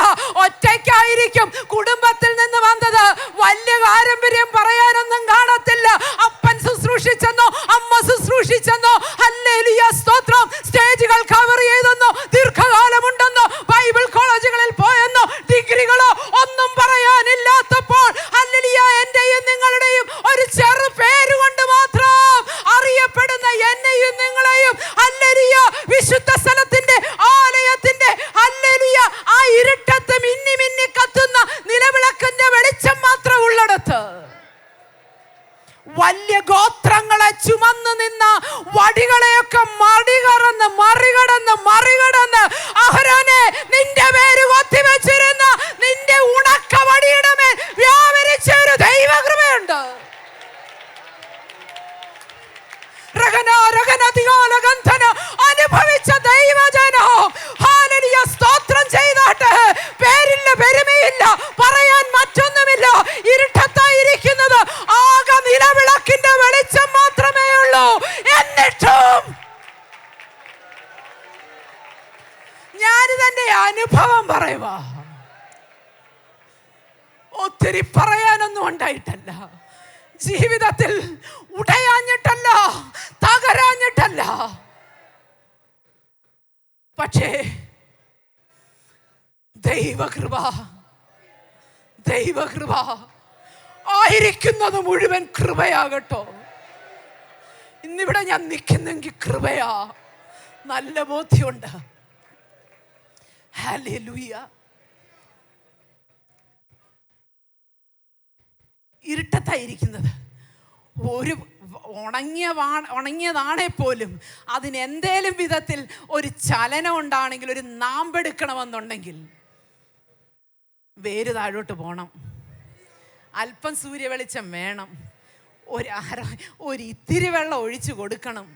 ഒറ്റയ്ക്കായിരിക്കും കുടുംബത്തിൽ നിന്ന് വന്നത്. വലിയ പാരമ്പര്യം പറയാനൊന്നും കാണത്തില്ല. അപ്പൻ ശുശ്രൂഷിച്ചെന്നോ അമ്മ ശുശ്രൂഷിച്ചെന്നോ ഹല്ലേലൂയ സ്തോത്രം സ്റ്റേജുകൾ കവർ ചെയ്തെന്നോ ദീർഘകാലമുണ്ടെന്നോ ബൈബിൾ കോളേജുകളിൽ പോയെന്നോ ഡിഗ്രികളോ ഒന്നും പറയാനില്ലാത്തപ്പോൾ ഹല്ലേലൂയ എന്റെയും നിങ്ങളുടെയും ഒരു ചെറു പേര് കൊണ്ട് മാത്രം അറിയപ്പെടുന്ന എന്നെയും നിങ്ങളെയും ഹല്ലേലൂയ വിശുദ്ധ സ്ഥലത്തിന്റെ ആലയത്തിന്റെ ഹല്ലേലൂയ ആ ഇരുട്ടത്ത് മിന്നി മിന്നി കത്തുന്ന നിലവിളക്കിന്റെ വെളിച്ചം മാത്രം ഉള്ളിടത്ത് വലിയ ഗോത്രങ്ങളെ ചുമന്നു നിന്ന വടികളെയൊക്കെ മറികടന്ന് അഹരോനെ നിന്റെ പേര് കൊത്തിവെച്ചിരുന്ന നിന്റെ ഉണക്ക വടിയുടെ മേൽ വ്യാപരിച്ച ഒരു ദൈവകൃപയുണ്ട്. അനുഭവിച്ച ദൈവജനം ഹല്ലേലൂയ സ്തോത്രം ചെയ്താട്ടെ. പേരില്ല, പെരുമയില്ല, പറയാൻ മറ്റൊന്നുമില്ല. ഇരുട്ടത്തായിരിക്കുന്നത് ആകെ നിലവിളക്കിന്റെ വെളിച്ചം മാത്രമേ ഉള്ളൂ. എന്നിട്ടും ഞാനിതെന്റെ അനുഭവം പറയുവാ. ഒത്തിരി പറയാനൊന്നും ഉണ്ടായിട്ടല്ല, ജീവിതത്തിൽ ഉടയാഞ്ഞിട്ടല്ല, തകരാഞ്ഞിട്ടല്ല. പക്ഷേ ദൈവകൃപ ആയിരിക്കുന്നത് മുഴുവൻ കൃപയാകട്ടോ. ഇന്നിവിടെ ഞാൻ നിൽക്കുന്നെങ്കിൽ കൃപയാ. നല്ല ബോധ്യമുണ്ട്. ഹല്ലേലൂയ. ഇരുട്ടത്തായിരിക്കുന്നത് ഒരു ഉണങ്ങിയതാണേ പോലും അതിനെന്തേലും വിധത്തിൽ ഒരു ചലനം ഉണ്ടാണെങ്കിൽ, ഒരു നാമ്പെടുക്കണമെന്നുണ്ടെങ്കിൽ വേര് താഴോട്ട് പോകണം, അല്പം സൂര്യവെളിച്ചം വേണം, ഒരു ഇത്തിരി വെള്ളം ഒഴിച്ചു കൊടുക്കണം.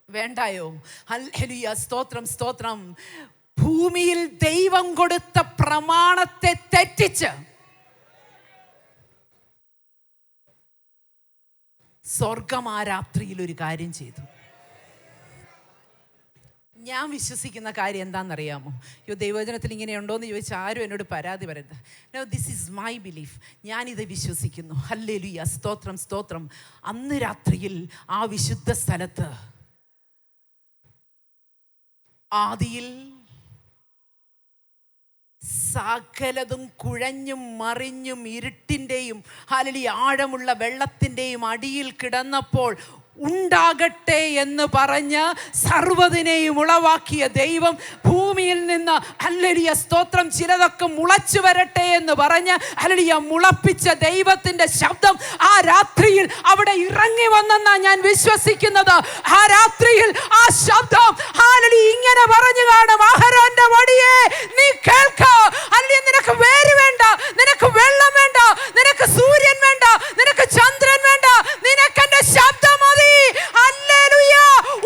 വേണ്ടായോ? ഹല്ലേലൂയ സ്തോത്രം സ്തോത്രം. ഭൂമിയിൽ ദൈവം കൊടുത്ത പ്രമാണത്തെ തെറ്റിച്ച് സ്വർഗം ആ രാത്രിയിൽ ഒരു കാര്യം ചെയ്തു. ഞാൻ വിശ്വസിക്കുന്ന കാര്യം എന്താണെന്നറിയാമോ? ദൈവവചനത്തിൽ ഇങ്ങനെ ഉണ്ടോയെന്ന് ചോദിച്ചാൽ ആരും എന്നോട് പരാതി പറയരുത്. No, this is my belief. ഞാനിത് വിശ്വസിക്കുന്നു. ഹല്ലേലൂയ സ്തോത്രം സ്തോത്രം. അന്ന് രാത്രിയിൽ ആ വിശുദ്ധ സ്ഥലത്ത് ആദിയിൽ സകലതും കുഴഞ്ഞും മറിഞ്ഞും ഇരുട്ടിൻ്റെയും ഹല്ലേലൂയ ആഴമുള്ള വെള്ളത്തിൻ്റെയും അടിയിൽ കിടന്നപ്പോൾ ഉണ്ടാകട്ടെ എന്ന് പറഞ്ഞ് സർവ്വതിനെയും ഉളവാക്കിയ ദൈവം ഭൂമിയിൽ നിന്ന് ഹല്ലേലൂയ സ്തോത്രം ചിലതൊക്കെ മുളച്ചു വരട്ടെ എന്ന് പറഞ്ഞ് ഹല്ലേലൂയ മുളപ്പിച്ച ദൈവത്തിൻ്റെ ശബ്ദം ആ രാത്രിയിൽ അവിടെ ഇറങ്ങി വന്നെന്നാണ് ഞാൻ വിശ്വസിക്കുന്നത്. ആ രാത്രിയിൽ ആ ശബ്ദം ഹല്ലേലൂയ ഇങ്ങനെ പറഞ്ഞു കാണും: അഹരോന്റെ വടിയെ നീ കേൾക്ക. ഹല്ലേലൂയ, നിനക്ക് വേര് വേണ്ട, നിനക്ക് വെള്ളം വേണ്ട, നിനക്ക് സൂര്യൻ വേണ്ട, നിനക്ക് ചന്ദ്രൻ വേണ്ട, നിനക്ക് എന്റെ ശബ്ദം മതി. ഹല്ലേലൂയ.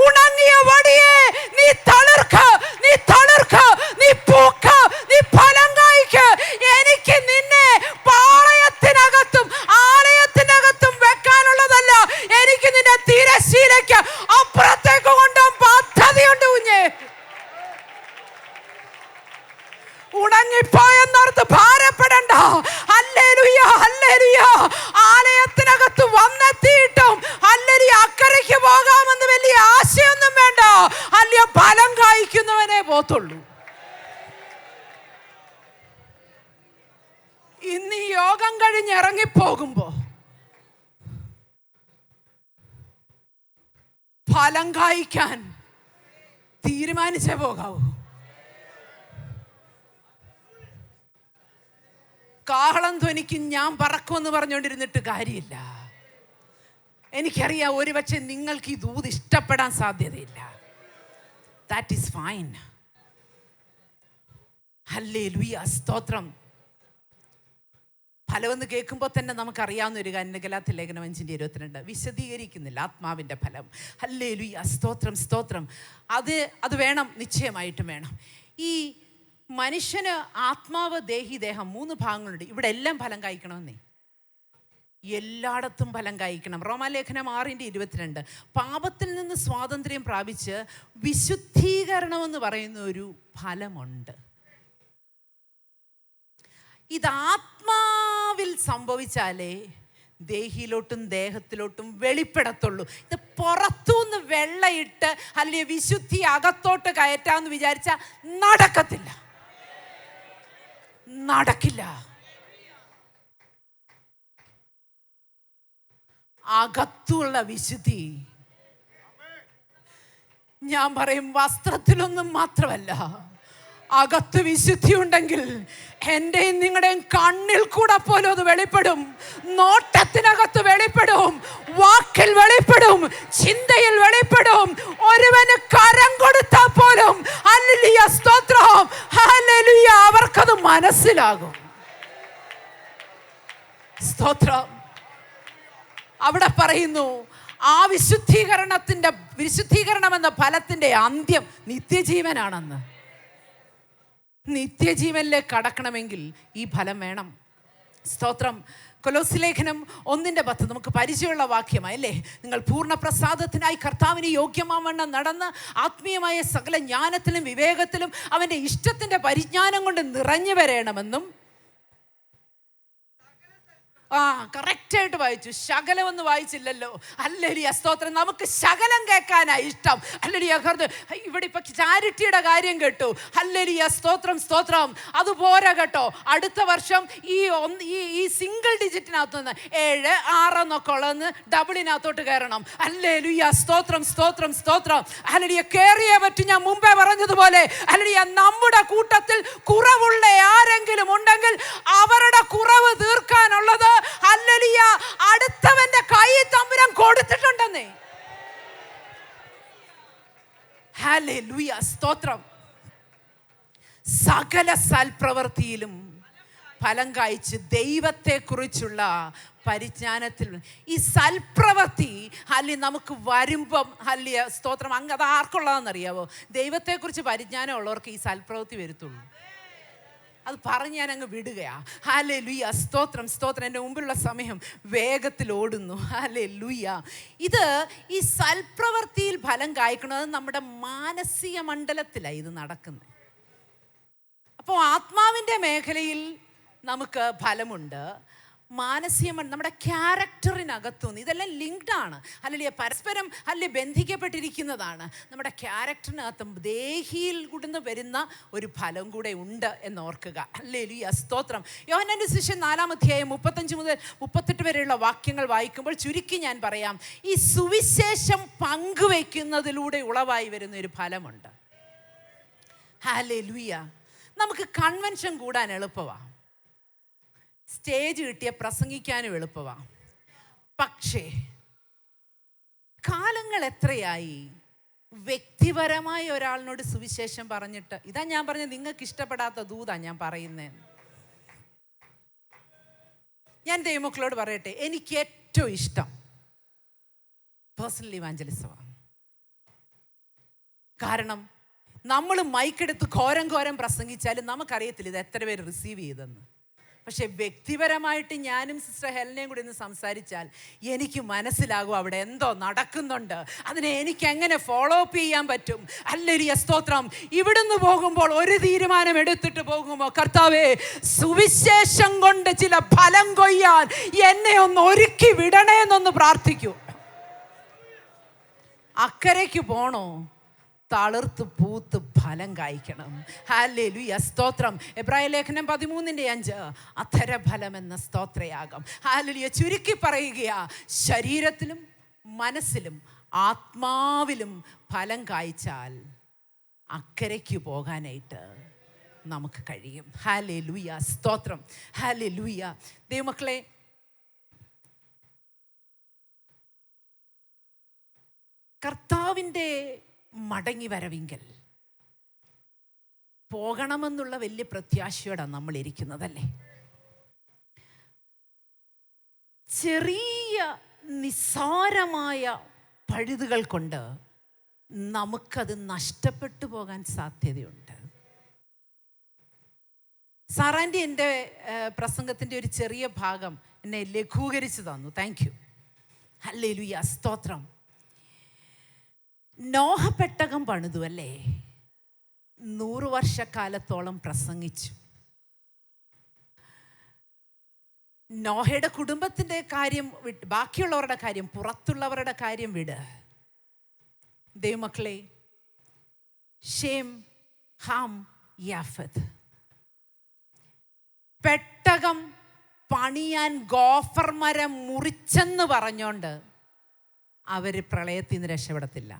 ഉണങ്ങിയ വടിയെ നീ തളിർക്ക, നീ തളിർക്ക, നീ പൂക്ക, നീ ഫലം കായ്ക്ക്. എനിക്ക് നിന്നെ പാളയത്തിനകത്തും ആലയത്തിനകത്തും വെക്കാനുള്ളതല്ല, എനിക്ക് നിന്നെ തിരശ്ശീലയ്ക്ക് അപ്പുറത്തേക്ക് കൊണ്ടുപോകാൻ പദ്ധതിയുണ്ട് കുഞ്ഞേ. ഉണങ്ങിപ്പോയെന്നോർത്ത് ഇന്ന് ഈ യോഗം കഴിഞ്ഞ് ഇറങ്ങിപ്പോകുമ്പോ ഫലം കായ്ക്കാൻ തീരുമാനിച്ചേ പോകാവൂ. കാഹളം ധ്വനിക്കും ഞാൻ പറക്കുമെന്ന് പറഞ്ഞുകൊണ്ടിരുന്നിട്ട് കാര്യമില്ല. എനിക്കറിയാം ഒരുപക്ഷെ നിങ്ങൾക്ക് ഈ ദൂത് ഇഷ്ടപ്പെടാൻ സാധ്യതയില്ല. That is fine. ഹല്ലേലൂയ, സ്തോത്രം. ഫലമെന്ന് കേൾക്കുമ്പോൾ തന്നെ നമുക്കറിയാവുന്ന ഒരു കാര്യം, ഗലാത്യ ലേഖനം 5:22 വിശദീകരിക്കുന്നില്ല. ആത്മാവിൻ്റെ ഫലം. ഹല്ലേലൂയ, സ്തോത്രം, സ്തോത്രം. അത് വേണം, നിശ്ചയമായിട്ടും വേണം. ഈ മനുഷ്യന് ആത്മാവ്, ദേഹി, ദേഹം 3 ഭാഗങ്ങളുണ്ട്. ഇവിടെ എല്ലാം ഫലം കായ്ക്കണമെന്നേ, എല്ലായിടത്തും ഫലം കായ്ക്കണം. റോമാലേഖനം 6:22 പാപത്തിൽ നിന്ന് സ്വാതന്ത്ര്യം പ്രാപിച്ച് വിശുദ്ധീകരണമെന്ന് പറയുന്ന ഒരു ഫലമുണ്ട്. ഇത് ആത്മാവിൽ സംഭവിച്ചാലേ ദേഹിയിലോട്ടും ദേഹത്തിലോട്ടും വെളിപ്പെടത്തുള്ളൂ. ഇത് പുറത്തുനിന്ന് വെള്ളയിട്ട് അല്ലെങ്കിൽ വിശുദ്ധി അകത്തോട്ട് കയറ്റാമെന്ന് വിചാരിച്ചാൽ നടക്കില്ല. അകത്തുള്ള വിശുദ്ധി, ഞാൻ പറയും, വസ്ത്രത്തിലൊന്നും മാത്രമല്ല, അകത്ത് വിശുദ്ധി ഉണ്ടെങ്കിൽ എൻ്റെയും നിങ്ങളുടെയും കണ്ണിൽ കൂടെ പോലും അത് വെളിപ്പെടും. നോട്ടത്തിനകത്ത് വെളിപ്പെടും, വാക്കിൽ വെളിപ്പെടും, ചിന്തയിൽ വെളിപ്പെടും. ഒരുവന് കരം കൊടുത്താൽ പോലും ഹല്ലേലൂയ, സ്തോത്രം, ഹല്ലേലൂയ, അവർക്കത് മനസ്സിലാകും. സ്തോത്രം. അവിടെ പറയുന്നു, ആ വിശുദ്ധീകരണം എന്ന ഫലത്തിൻ്റെ അന്ത്യം നിത്യജീവനാണെന്ന്. നിത്യജീവനിലേക്ക് കടക്കണമെങ്കിൽ ഈ ഫലം വേണം. സ്തോത്രം. കൊലോസ്യ ലേഖനം 1:10 നമുക്ക് പരിചയമുള്ള വാക്യമായല്ലേ? നിങ്ങൾ പൂർണ്ണ പ്രസാദത്തിനായി കർത്താവിന് യോഗ്യമാവണ്ണം നടന്ന് ആത്മീയമായ സകല ജ്ഞാനത്തിലും വിവേകത്തിലും അവൻ്റെ ഇഷ്ടത്തിൻ്റെ പരിജ്ഞാനം കൊണ്ട് നിറഞ്ഞു വരണമെന്നും. കറക്റ്റായിട്ട് വായിച്ചു. ശകലമൊന്നും വായിച്ചില്ലല്ലോ. ഹല്ലേലൂയ, സ്തോത്രം. നമുക്ക് ശകലം കേൾക്കാനായി ഇഷ്ടം. ഹല്ലേലൂയ. ഇവിടെ ഇപ്പൊ ചാരിറ്റിയുടെ കാര്യം കേട്ടു. ഹല്ലേലൂയ, സ്തോത്രം, സ്തോത്രം. അതുപോരാ കേട്ടോ. അടുത്ത വർഷം ഈ സിംഗിൾ ഡിജിറ്റിനകത്ത് നിന്ന് 7, 6 എന്നൊക്കെ ഉള്ളതെന്ന് ഡബിളിനകത്തോട്ട് കയറണം. ഹല്ലേലൂയ, സ്തോത്രം, സ്തോത്രം, സ്തോത്രം. ഹല്ലേലൂയ, കയറിയേ പറ്റും. ഞാൻ മുമ്പേ പറഞ്ഞതുപോലെ ഹല്ലേലൂയ, നമ്മുടെ കൂട്ടത്തിൽ കുറവുള്ള ആരെങ്കിലും ഉണ്ടെങ്കിൽ അവരുടെ കുറവ് തീർക്കാനുള്ളത് ഹല്ലേലൂയ അടുത്തവന്റെ കൈ തമ്പുരാൻ കൊടുത്തിട്ടുണ്ടെന്നേ. ഹല്ലേലൂയ, സ്തോത്രം. സകല സൽപ്രവൃത്തിയിലും ഫലം കായ്ച്ച് ദൈവത്തെക്കുറിച്ചുള്ള പരിജ്ഞാനത്തിൽ. ഈ സൽപ്രവൃത്തി നമുക്ക് വരുമ്പം ഹല്ലേലൂയ, സ്തോത്രം, അത് ആർക്കുള്ളതെന്നറിയാവോ? ദൈവത്തെക്കുറിച്ച് പരിജ്ഞാനം ഉള്ളവർക്ക് ഈ സൽപ്രവൃത്തി വരത്തുള്ളൂ. അത് പറഞ്ഞ് ഞാൻ അങ്ങ് വിടുകയാ. ഹല്ലേലൂയ, സ്തോത്രം, സ്തോത്രം. എൻ്റെ മുമ്പിലുള്ള സമയം വേഗത്തിൽ ഓടുന്നു. ഹല്ലേലൂയ. ഈ സൽപ്രവൃത്തിയിൽ ഫലം കായ്ക്കുന്നത് നമ്മുടെ മാനസിക മണ്ഡലത്തിലാണ് ഇത് നടക്കുന്നത്. അപ്പോൾ ആത്മാവിൻ്റെ മേഖലയിൽ നമുക്ക് ഫലമുണ്ട്. നമ്മുടെ ക്യാരക്ടറിനകത്തുനിന്ന് ഇതെല്ലാം ലിങ്ക്ഡ് ആണ്. അല്ലെങ്കിൽ പരസ്പരം ബന്ധിക്കപ്പെട്ടിരിക്കുന്നതാണ്. നമ്മുടെ ക്യാരക്ടറിനകത്തും ദേഹിയിൽ കൂടുന്ന വരുന്ന ഒരു ഫലം കൂടെ ഉണ്ട് എന്നോർക്കുക. ഹല്ലേലൂയ, സ്തോത്രം. യോഹന്നാന്റെ സുവിശേഷം 4-ാം അധ്യായം 35 മുതൽ 38 വരെയുള്ള വാക്യങ്ങൾ വായിക്കുമ്പോൾ ചുരുക്കി ഞാൻ പറയാം, ഈ സുവിശേഷം പങ്കുവയ്ക്കുന്നതിലൂടെ ഉളവായി വരുന്ന ഒരു ഫലമുണ്ട്. ഹല്ലേലൂയ. നമുക്ക് കൺവെൻഷൻ കൂടാൻ എളുപ്പമാണ്, സ്റ്റേജ് കിട്ടിയ പ്രസംഗിക്കാനും എളുപ്പമാണ്. പക്ഷേ കാലങ്ങൾ എത്രയായി വ്യക്തിപരമായി ഒരാളിനോട് സുവിശേഷം പറഞ്ഞിട്ട്, ഇതാ ഞാൻ പറഞ്ഞ നിങ്ങൾക്ക് ഇഷ്ടപ്പെടാത്ത ദൂതാ ഞാൻ പറയുന്നത്. ഞാൻ ദൈവമക്കളോട് പറയട്ടെ, എനിക്ക് ഏറ്റവും ഇഷ്ടം പേഴ്സണൽ ഇവാഞ്ചലിസമാണ്. കാരണം നമ്മൾ മൈക്കെടുത്ത് ഘോരം പ്രസംഗിച്ചാലും നമുക്കറിയത്തില്ല ഇത് എത്ര പേര് റിസീവ് ചെയ്തെന്ന്. പക്ഷെ വ്യക്തിപരമായിട്ട് ഞാനും സിസ്റ്റർ ഹെലനയും കൂടി ഇന്ന് സംസാരിച്ചാൽ എനിക്ക് മനസ്സിലാകും അവിടെ എന്തോ നടക്കുന്നുണ്ട്. അതിനെ എനിക്ക് എങ്ങനെ ഫോളോ അപ്പ് ചെയ്യാൻ പറ്റും. ഹല്ലേലൂയ, സ്തോത്രം. ഇവിടുന്ന് പോകുമ്പോൾ ഒരു തീരുമാനം എടുത്തിട്ട് പോകുമ്പോൾ, കർത്താവേ, സുവിശേഷം കൊണ്ട് ചില ഫലം കൊയ്യാൻ എന്നെ ഒന്ന് ഒരുക്കി വിടണേന്നൊന്ന് പ്രാർത്ഥിക്കൂ. അക്കരയ്ക്ക് പോണോ, തളിർത്ത് പൂത്ത് ഫലം കായ്ക്കണം. ഹല്ലേലൂയ, സ്തോത്രം. എബ്രായ ലേഖനം 13:5 അധരഫലം എന്ന സ്തോത്രയാഗം. ഹല്ലേലൂയ. ചുരുക്കി പറയുകയാ, ശരീരത്തിലും മനസ്സിലും ആത്മാവിലും ഫലം കായ്ച്ചാൽ അക്കരയ്ക്ക് പോകാനായിട്ട് നമുക്ക് കഴിയും. ഹല്ലേലൂയ, സ്തോത്രം. ഹല്ലേലൂയ. ദൈവമക്കളെ, കർത്താവിൻ്റെ മടങ്ങി വരവിങ്കൽ പോകണമെന്നുള്ള വലിയ പ്രത്യാശയോടെ നമ്മൾ ഇരിക്കുന്നതല്ലേ. ചെറിയ നിസ്സാരമായ പഴുതുകൾ കൊണ്ട് നമുക്കത് നഷ്ടപ്പെട്ടു പോകാൻ സാധ്യതയുണ്ട്. സാറാൻറ്റി എൻ്റെ പ്രസംഗത്തിൻ്റെ ഒരു ചെറിയ ഭാഗം എന്നെ ലഘൂകരിച്ച് തന്നു. Thank you. ഹല്ലേലൂയ, സ്തോത്രം. നോഹ പെട്ടകം പണിതു അല്ലേ? 100 വർഷക്കാലത്തോളം പ്രസംഗിച്ചു. നോഹയുടെ കുടുംബത്തിൻ്റെ കാര്യം വിട്ട്, ബാക്കിയുള്ളവരുടെ കാര്യം, പുറത്തുള്ളവരുടെ കാര്യം വിട്. ദൈവമക്കളെ, ഷേം, ഹാം, യാഫത്ത് പെട്ടകം പണിയാൻ ഗോഫർ മരം മുറിച്ചെന്ന് പറഞ്ഞോണ്ട് അവർ പ്രളയത്തിൽ നിന്ന് രക്ഷപ്പെടത്തില്ല.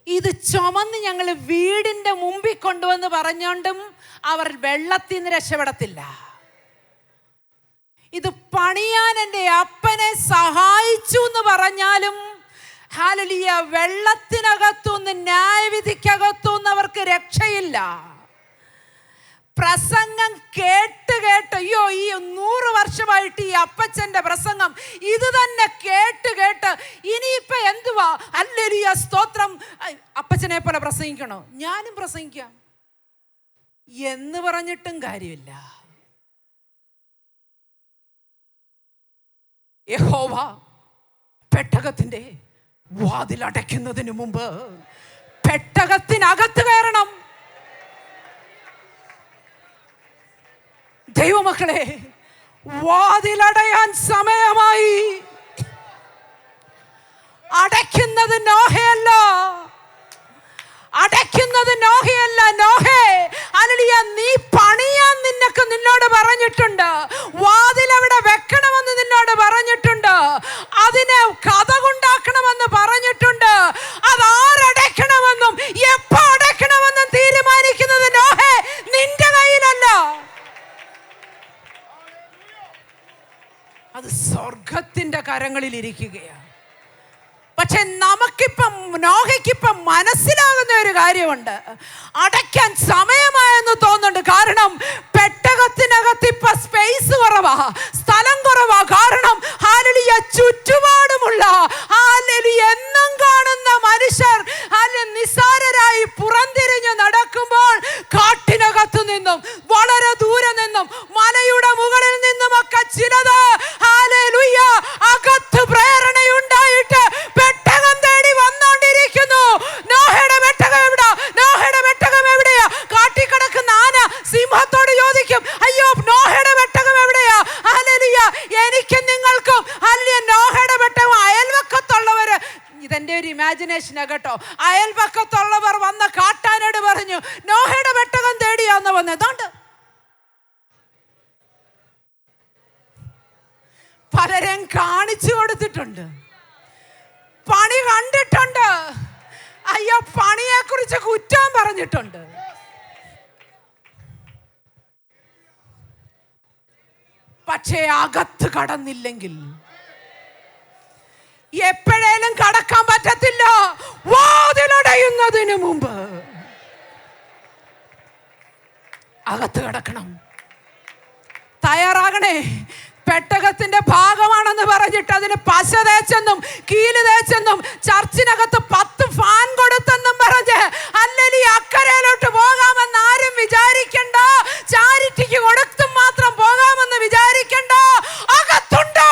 ഇത് ചുമന്ന് ഞങ്ങൾ വീടിൻ്റെ മുമ്പിൽ കൊണ്ടുവന്ന് പറഞ്ഞോണ്ടും അവർ വെള്ളത്തിൽ നിന്ന് രക്ഷപ്പെടത്തില്ല. ഇത് പണിയാൻ എൻ്റെ അപ്പനെ സഹായിച്ചു എന്ന് പറഞ്ഞാലും ഹല്ലേലൂയ, വെള്ളത്തിനകത്തുനിന്ന് ന്യായവിധിക്കകത്തുനിന്ന് അവർക്ക് രക്ഷയില്ല. പ്രസംഗം കേട്ട് കേട്ട്, അയ്യോ, ഈ 100 വർഷമായിട്ട് ഈ അപ്പച്ചൻ്റെ പ്രസംഗം ഇത് തന്നെ കേട്ട് കേട്ട് ഇനിയിപ്പോൾ എന്തുവാ? ഹല്ലേലൂയ, സ്തോത്രം. അപ്പച്ചനെ പോലെ പ്രസംഗിക്കണോ? ഞാനും പ്രസംഗിക്കാം എന്ന് പറഞ്ഞിട്ടും കാര്യമില്ല. യഹോവ പെട്ടകത്തിൻ്റെ വാതിലടയ്ക്കുന്നതിന് മുമ്പ് പെട്ടകത്തിനകത്ത് കയറണം. ദൈവമക്കളെ, വാതിലടയാൻ സമയമായി. അടയ്ക്കുന്നത് നോഹയല്ല, അടയ്ക്കുന്നത് നോഹയല്ല. നോഹേ, ഹല്ലേലൂയ, നീ പണിയാൻ നിന്നോട് പറഞ്ഞിട്ടുണ്ട്. വാതിൽ അവിടെ വെക്കണമെന്ന് നിന്നോട് പറഞ്ഞിട്ടുണ്ട്. അതിനെ കതകുണ്ടാക്കണമെന്ന് പറഞ്ഞിട്ടുണ്ട്. അതാരടയ്ക്കണമെന്നും എപ്പോ അടയ്ക്കണമെന്നും തീരുമാനിക്കുന്നത് നോഹേ, നിന്റെ കയ്യിലല്ല. അത് സ്വർഗത്തിൻ്റെ കരങ്ങളിൽ ഇരിക്കുകയാണ്. പക്ഷെ നമുക്കിപ്പം, നോഹയ്ക്കിപ്പം മനസ്സിലാകുന്ന ഒരു കാര്യമുണ്ട്. അടയ്ക്കാൻ സമയമായെന്ന് തോന്നുന്നുണ്ട്. കാരണം പെട്ടകത്തിനകത്ത് ഇപ്പൊ സ്പേസ് കുറവാ, സ്ഥലം കുറവാ. കാരണം ഹല്ലേലൂയ, ചുറ്റുപാടുമുള്ള ഹല്ലേലൂയ എന്നും കാണുന്ന മനുഷ്യർ നിസ്സാരരായി പുറംതിരിഞ്ഞ് നടക്കുമ്പോൾ കാട്ടിനകത്തു നിന്നും വളരെ ദൂരെ നിന്നും മലയുടെ മുകളിൽ നിന്നുമൊക്കെ ചിലത് ഹല്ലേലൂയ അകത്ത് പ്രേരണയുണ്ടായിട്ട് പെട്ടകം തേടി വന്നോണ്ടിരിക്കുന്നു. നോഹയുടെ പെട്ടകം എവിടാ? നോഹയുടെ പെട്ടകം എവിടെയാ? കാട്ടിക്കിടക്കുന്ന ആന സിംഹത്തോട് ചോദിക്കും, അയ്യോ, നോഹയുടെ പെട്ടകം എവിടെയാ? ഹല്ലേലൂയ, എനിക്കും നിങ്ങൾക്കും ഹല്ലേലൂയ നോഹയുടെ പെട്ടകം അയൽവക്കത്തുള്ളവര്, ഇതെന്റെ ഒരു ഇമാജിനേഷനാ കേട്ടോ, അയൽവക്കത്തുള്ളവർ വന്ന കാട്ടാനോട് പറഞ്ഞു, നോഹയുടെ പെട്ടകം തേടിയാന്ന് വന്നതുകൊണ്ട് പലരും കാണിച്ചു കൊടുത്തിട്ടുണ്ട്, പണി കണ്ടിട്ടുണ്ട്, അയ്യോ പണിയെ കുറിച്ച് കുറ്റം പറഞ്ഞിട്ടുണ്ട്. പക്ഷേ അകത്ത് കടന്നില്ലെങ്കിൽ എപ്പോഴേലും കടക്കാൻ പറ്റത്തില്ല. വാതിലടയുന്നതിന് മുമ്പ് അകത്ത് കടക്കണം. തയ്യാറാകണേ. പെട്ടകത്തിന്റെ ഭാഗമാണെന്ന് പറഞ്ഞിട്ട് അതിന് പശ തേച്ചെന്നും കീല് തേച്ചെന്നും ചർച്ചിനകത്ത് 10 ഫാൻ കൊടുത്തെന്നും പറഞ്ഞ് ഹല്ലേലൂയ അക്കരയിലോട്ട് പോകാമെന്ന് ആരും വിചാരിക്കണ്ട. ചാരിറ്റിക്ക് കൊടുത്തും മാത്രം പോകാമെന്ന് വിചാരിക്കണ്ട. അകത്തുണ്ടോ?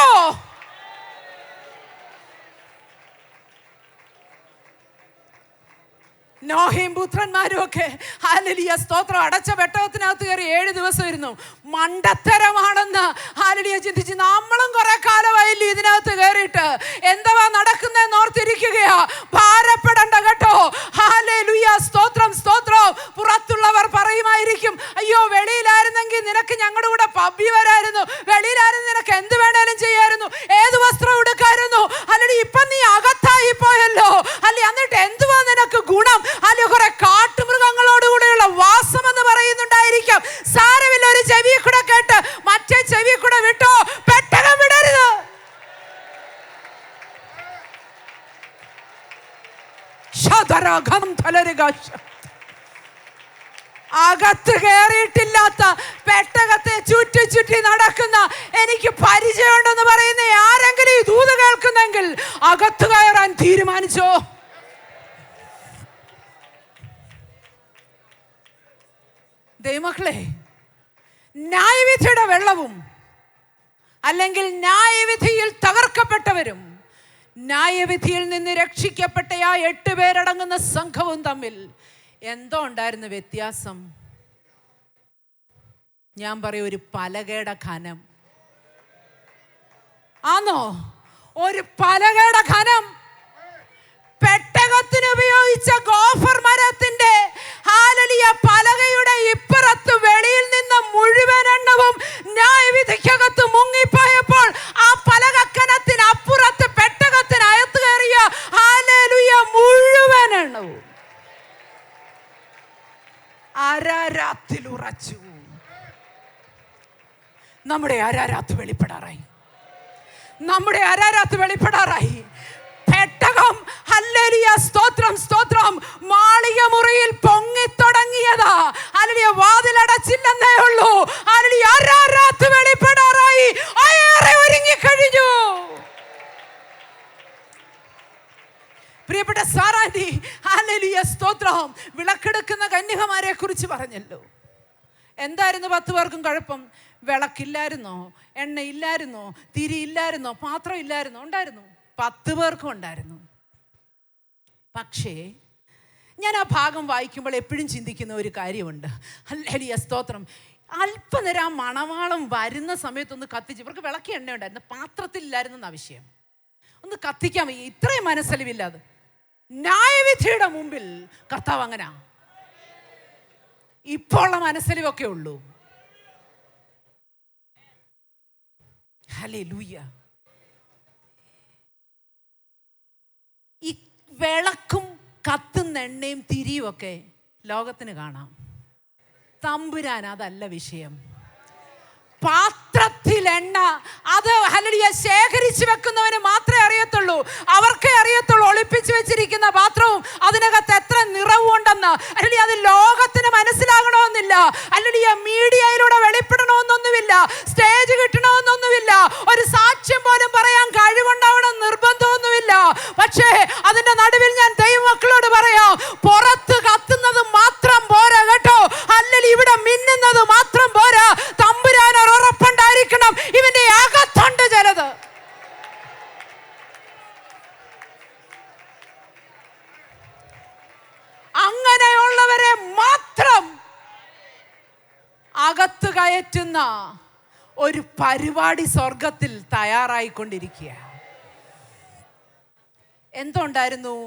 നോഹ നോഹയും പുത്രന്മാരും ഒക്കെ ഹല്ലേലൂയ സ്തോത്രം അടച്ച പെട്ടകത്തിനകത്ത് കയറി 7 ദിവസം ഇരുന്നു. മണ്ടത്തരമാണെന്ന് ഹല്ലേലൂയ ചിന്തിച്ച് നമ്മളും കുറെ കാലമായില്ലേ ഇതിനകത്ത് കയറിയിട്ട്, എന്തുവാ നടക്കുന്നതെന്ന് ഓർത്തിരിക്കുകയാ. ഭാരപ്പെടണ്ട കേട്ടോ. ഹല്ലേലൂയ സ്തോത്രം സ്തോത്രം. പുറത്തുള്ളവർ പറയുമായിരിക്കും, അയ്യോ വെളിയിലായിരുന്നെങ്കിൽ നിനക്ക് ഞങ്ങളുടെ കൂടെ പബ്ബി വരായിരുന്നു, വെളിയിലായിരുന്നു നിനക്ക് എന്ത് വേണേലും ചെയ്യായിരുന്നു, ഏത് വസ്ത്രം എടുക്കായിരുന്നു. അല്ലെങ്കിൽ ഇപ്പൊ നീ അകത്തായി പോയല്ലോ, അല്ലെ എന്നിട്ട് എന്തുവാ നിനക്ക് ഗുണം? അല്ലെ കുറെ കാട്ടുമൃഗങ്ങളോടുകൂടെയുള്ള വാസം എന്ന് പറയുന്നുണ്ടായിരിക്കാം. സാരമില്ല, ഒരു ചെവി കൂടെ കേട്ട് മറ്റേ ചെവി കൂടെ വിട്ടോ, പെട്ടകം വിടരുത്. അകത്ത് കയറിയിട്ടില്ലാത്ത പെട്ടകത്തെ ചുറ്റി ചുറ്റി നടക്കുന്ന എനിക്ക് പരിചയമുണ്ടെന്ന് പറയുന്ന ആരെങ്കിലും ഈ ദൂത് കേൾക്കുന്നെങ്കിൽ അകത്ത് കയറാൻ തീരുമാനിച്ചോ. ദൈവമക്കളെ, ന്യായവിധിയുടെ വെള്ളവും അല്ലെങ്കിൽ ന്യായവിധിയിൽ തകർക്കപ്പെട്ടവരും ന്യായവിധിയിൽ നിന്ന് രക്ഷിക്കപ്പെട്ട ആ 8 പേരടങ്ങുന്ന സംഘവും തമ്മിൽ എന്തോ ഉണ്ടായിരുന്നു വ്യത്യാസം? ഞാൻ പറയും, ഒരു പലകയുടെ ഖനം. ആണോ? ഒരു പലകയുടെ ഖനം. പെട്ടകത്തിന് ഉപയോഗിച്ച ഗോഫർ മരത്തിന്റെ ഹല്ലേലൂയ പലകയുടെ ഇപ്പുറത്ത് വെളിയിൽ നിന്ന് മുഴുവൻ എണ്ണവും ന്യായവിധിക്കകത്ത് മുങ്ങിപ്പോയപ്പോൾ ആ പലകക്കനത്തിന് അപ്പുറത്ത് പെട്ടകത്തിന് അകത്ത് കയറിയ ഹല്ലേലൂയ മുഴുവൻ എണ്ണവും അരാരാത്തിൽ ഉറച്ചു. നമ്മുടെ അരാരാത്ത് വെളിപ്പെടാറായി. നമ്മുടെ അരാരാത്ത് വെളിപ്പെടാറായി. പെട്ടകം ഹല്ലേലൂയ സ്തോത്രം സ്തോത്രം മാളിക മുറിയിൽ പൊങ്ങിത്തുടങ്ങിയതാ. ഹല്ലേലൂയ വാതിലടച്ചില്ലെന്നേ ഉള്ളൂ. ഹല്ലേലൂയ അരാരാത്ത് വെളിപ്പെടാറായി. അയേറെ ഒരുങ്ങിക്കഴിഞ്ഞു. പ്രിയപ്പെട്ട സാറാന്റി, ഹല്ലേലൂയ സ്തോത്രം, വിളക്കെടുക്കുന്ന കന്യകമാരെ കുറിച്ച് പറഞ്ഞല്ലോ. എന്തായിരുന്നു 10 പേർക്കും കുഴപ്പം? വിളക്കില്ലായിരുന്നോ? എണ്ണയില്ലായിരുന്നോ? തിരിയില്ലായിരുന്നോ? പാത്രം ഇല്ലായിരുന്നോ? ഉണ്ടായിരുന്നു. 10 പേർക്കും ഉണ്ടായിരുന്നു. പക്ഷേ ഞാൻ ആ ഭാഗം വായിക്കുമ്പോൾ എപ്പോഴും ചിന്തിക്കുന്ന ഒരു കാര്യമുണ്ട്. ഹല്ലേലൂയ സ്തോത്രം. അല്പനേരം ആ മണവാളം വരുന്ന സമയത്തൊന്ന് കത്തിച്ച്, ഇവർക്ക് വിളക്കി എണ്ണ ഉണ്ടായിരുന്നു, പാത്രത്തിലില്ലായിരുന്ന വിഷയം. ഒന്ന് കത്തിക്കാൻ വയ്യ, ഇത്രയും മനസ്സലിവില്ലാതെ. ന്യായവിധിയുടെ മുമ്പിൽ കർത്താവ് അങ്ങനെ ഇപ്പോൾ ഉള്ള മനസ്സലിവൊക്കെ ഉള്ളൂ. ഹല്ലേലൂയ. ഈ വിളക്കും കത്തുന്ന എണ്ണയും തിരിയും ഒക്കെ ലോകത്തിന് കാണാം. തമ്പുരാൻ അതല്ല വിഷയം. പാത്രത്തിൽ എണ്ണ, അത് ഹല്ലേലൂയ ശേഖരിച്ചു വെക്കുന്നവന് മാത്രമേ അറിയത്തുള്ളൂ. അവർക്കേ അറിയത്തുള്ളൂ ഒളിപ്പിച്ചു വെച്ചിരിക്കുന്ന പാത്രവും അതിനകത്ത് എത്ര നിറവുണ്ടെന്ന്. ഹല്ലേലൂയ അത് ലോകത്തിന് മനസ്സിലാകണമെന്നില്ല. ഹല്ലേലൂയ മീഡിയയിലൂടെ വെളിപ്പെടണമെന്നൊന്നുമില്ല. സ്റ്റേജ് കിട്ടണമെന്നൊന്നുമില്ല. ഒരു സാക്ഷ്യം പോലും പറയാൻ കഴിവുണ്ടാവണം നിർബന്ധമൊന്നുമില്ല. പക്ഷേ അതിന്റെ നടുവിൽ ഞാൻ ദൈവമക്കളോട് പറയാം, പുറത്ത് കത്തുന്നത് മാത്രം പോരാ കേട്ടോ. ഹല്ലേലൂയ ഇവിടെ മിന്നുന്നത് മാത്രം പോരാ. തമ്പുരാൻ ഉറപ്പുണ്ടായിരിക്കണം, ഇവന്റെ അകത്തുണ്ട് ചിലത്. അങ്ങനെയുള്ളവരെ മാത്രം അകത്ത് കയറ്റുന്ന ഒരു പരിപാടി സ്വർഗത്തിൽ തയ്യാറായിക്കൊണ്ടിരിക്കുക. എന്തുണ്ടായിരുന്നു?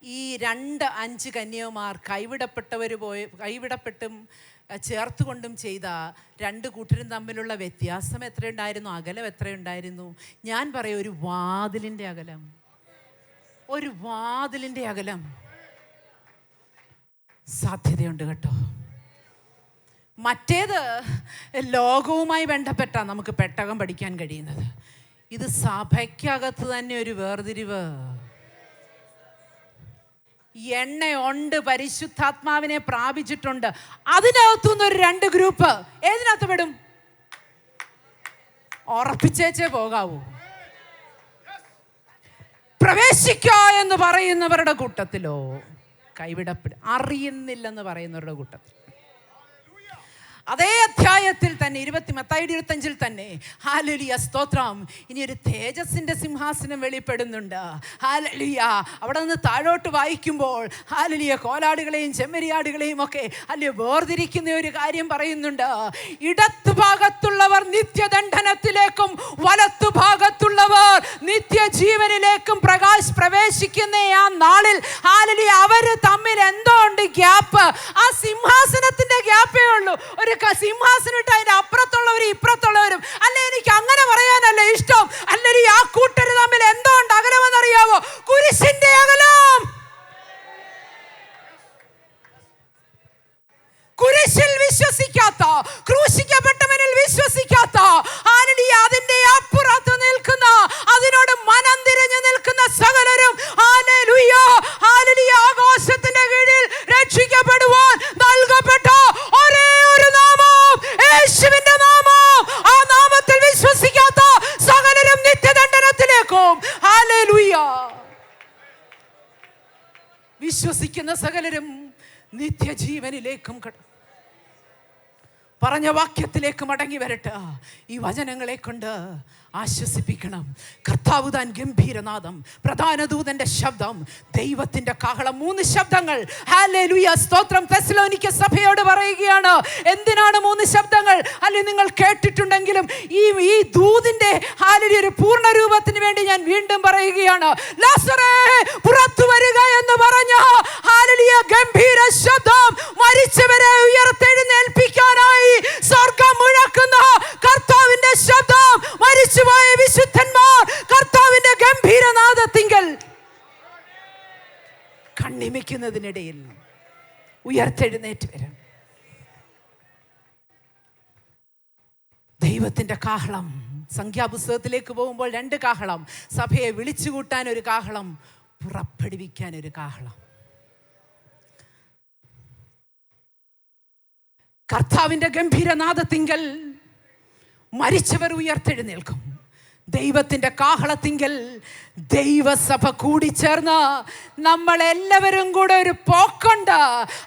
ഈ 2-5 കന്യകമാർ കൈവിടപ്പെട്ടും ചേർത്തുകൊണ്ടും ചെയ്ത 2 കൂട്ടരും തമ്മിലുള്ള വ്യത്യാസം എത്രയുണ്ടായിരുന്നു? അകലം എത്രയുണ്ടായിരുന്നു? ഞാൻ പറയും, ഒരു വാതിലിൻ്റെ അകലം. ഒരു വാതിലിൻ്റെ അകലം സാധ്യതയുണ്ട് കേട്ടോ. മറ്റേത് ലോകവുമായി ബന്ധപ്പെട്ടാ നമുക്ക് പെട്ടകം പഠിക്കാൻ കഴിയുന്നത്. ഇത് സഭയ്ക്കകത്ത് തന്നെ ഒരു വേർതിരിവ്. എണ്ണയുണ്ട്, പരിശുദ്ധാത്മാവിനെ പ്രാപിച്ചിട്ടുണ്ട്. അതിനകത്തുനിന്ന് ഒരു 2 ഗ്രൂപ്പ് ഏതിനകത്ത് പെടും? ഉറപ്പിച്ചേച്ചേ പോകാവൂ. പ്രവേശിക്ക എന്ന് പറയുന്നവരുടെ കൂട്ടത്തിലോ അറിയുന്നില്ലെന്ന് പറയുന്നവരുടെ കൂട്ടത്തിൽ. അതേ അധ്യായത്തിൽ തന്നെ തന്നെ 25 തന്നെ ഹല്ലേലൂയ സ്തോത്രം, ഇനി ഒരു തേജസ്സിൻ്റെ സിംഹാസനം വെളിപ്പെടുന്നുണ്ട്. ഹല്ലേലൂയ. അവിടെ നിന്ന് താഴോട്ട് വായിക്കുമ്പോൾ ഹല്ലേലൂയ കോലാടുകളെയും ചെമ്മരിയാടുകളെയും ഒക്കെ അല്ലെ വേർതിരിക്കുന്ന ഒരു കാര്യം പറയുന്നുണ്ട്. ഇടത്തുഭാഗത്തുള്ളവർ നിത്യദണ്ഡനത്തിലേക്കും വലത്തുഭാഗത്തുള്ളവർ നിത്യജീവനിലേക്കും പ്രവേശിക്കുന്ന ആ നാളിൽ ഹല്ലേലൂയ അവര് തമ്മിൽ എന്തോ ഉണ്ട് ഗ്യാപ്പ്. ആ സിംഹാസനത്തിന്റെ ഗ്യാപ്പേ ഉള്ളൂ. ഒരു സിംഹാസനം ഇട്ട് അതിന്റെ അപ്പുറത്തുള്ളവരും ഇപ്പുറത്തുള്ളവരും അല്ലെ. എനിക്ക് അങ്ങനെ പറയാനല്ല ഇഷ്ടം. അല്ലെങ്കിൽ ആ കൂട്ടര് തമ്മിൽ എന്തോ ഉണ്ട് അകലമെന്നറിയാവോ? കുരിശിന്റെ അകലം. കുരിശിൽ വിശ്വസിക്കാത്ത, ക്രൂശിക്കപ്പെട്ടവനിൽ വിശ്വസിക്കാത്ത, അതിന്റെ അപ്പുറത്ത് നിൽക്കുന്ന, അതിനോട് മനം തിരിഞ്ഞു നിൽക്കുന്ന സകലരും ആകാശത്തിന്റെ കീഴിൽ രക്ഷിക്കപ്പെടുവാൻ നൽകപ്പെട്ട ഒരേ ഒരു നാമം യേശുവിന്റെ നാമം. ആ നാമത്തിൽ വിശ്വസിക്കാത്ത സകലരും നിത്യദണ്ഡനത്തിലേക്കും, ഹല്ലേലൂയ, വിശ്വസിക്കുന്ന സകലരും നിത്യജീവനിലേക്കും പറഞ്ഞ വാക്യത്തിലേക്ക് മടങ്ങി വരട്ടെ. ഈ വചനങ്ങളെ കൊണ്ട് ആശ്വസിപ്പിക്കണം. കർത്താവ് താൻ ഗംഭീരനാദം, പ്രധാന ദൂതന്റെ ശബ്ദം, ദൈവത്തിന്റെ കാഹളം, 3 ശബ്ദങ്ങൾ. ഹല്ലേലൂയ സ്തോത്രം. തെസ്സലോനിക്ക സഭയോട് പറയുകയാണ്. എന്തിനാണ് 3 ശബ്ദങ്ങൾ? അല്ലെ നിങ്ങൾ കേട്ടിട്ടുണ്ടെങ്കിലും ഈ ദൂതിന്റെ ഹല്ലേലൂയ ഒരു പൂർണ്ണ രൂപത്തിന് വേണ്ടി ഞാൻ വീണ്ടും പറയുകയാണ്. ലാസറേ പുറത്തു വരിക എന്ന് പറഞ്ഞ ഹല്ലേലൂയ ഗംഭീര ശബ്ദം, മരിച്ചവരെ ഉയർത്തെഴുന്നേൽപ്പിക്കാനായി സ്വർഗ്ഗം മുഴക്കുന്ന കർത്താവിന്റെ ശബ്ദം, മരിച്ചുപോയ വിശുദ്ധന്മാർ കർത്താവിന്റെ ഗംഭീരനാദത്തിങ്കൽ കണ്ണിമിക്കുന്നതിനിടയിൽ ഉയർത്തെഴുന്നേറ്റ് വരും. ദൈവത്തിന്റെ കാഹളം. സംഖ്യാപുസ്തകത്തിലേക്ക് പോകുമ്പോൾ 2 കാഹളം. സഭയെ വിളിച്ചുകൂട്ടാൻ ഒരു കാഹളം, പുറപ്പെടുവിക്കാൻ ഒരു കാഹളം. കർത്താവിന്റെ ഗംഭീരനാദത്തിങ്കൽ മരിച്ചവർ ഉയർത്തെഴുന്നേൽക്കും. ദൈവത്തിന്റെ കാഹളത്തിങ്കൽ ദൈവസഭ കൂടിച്ചേർന്ന് നമ്മളെല്ലാവരും കൂടെ ഒരു പോക്കുണ്ട്.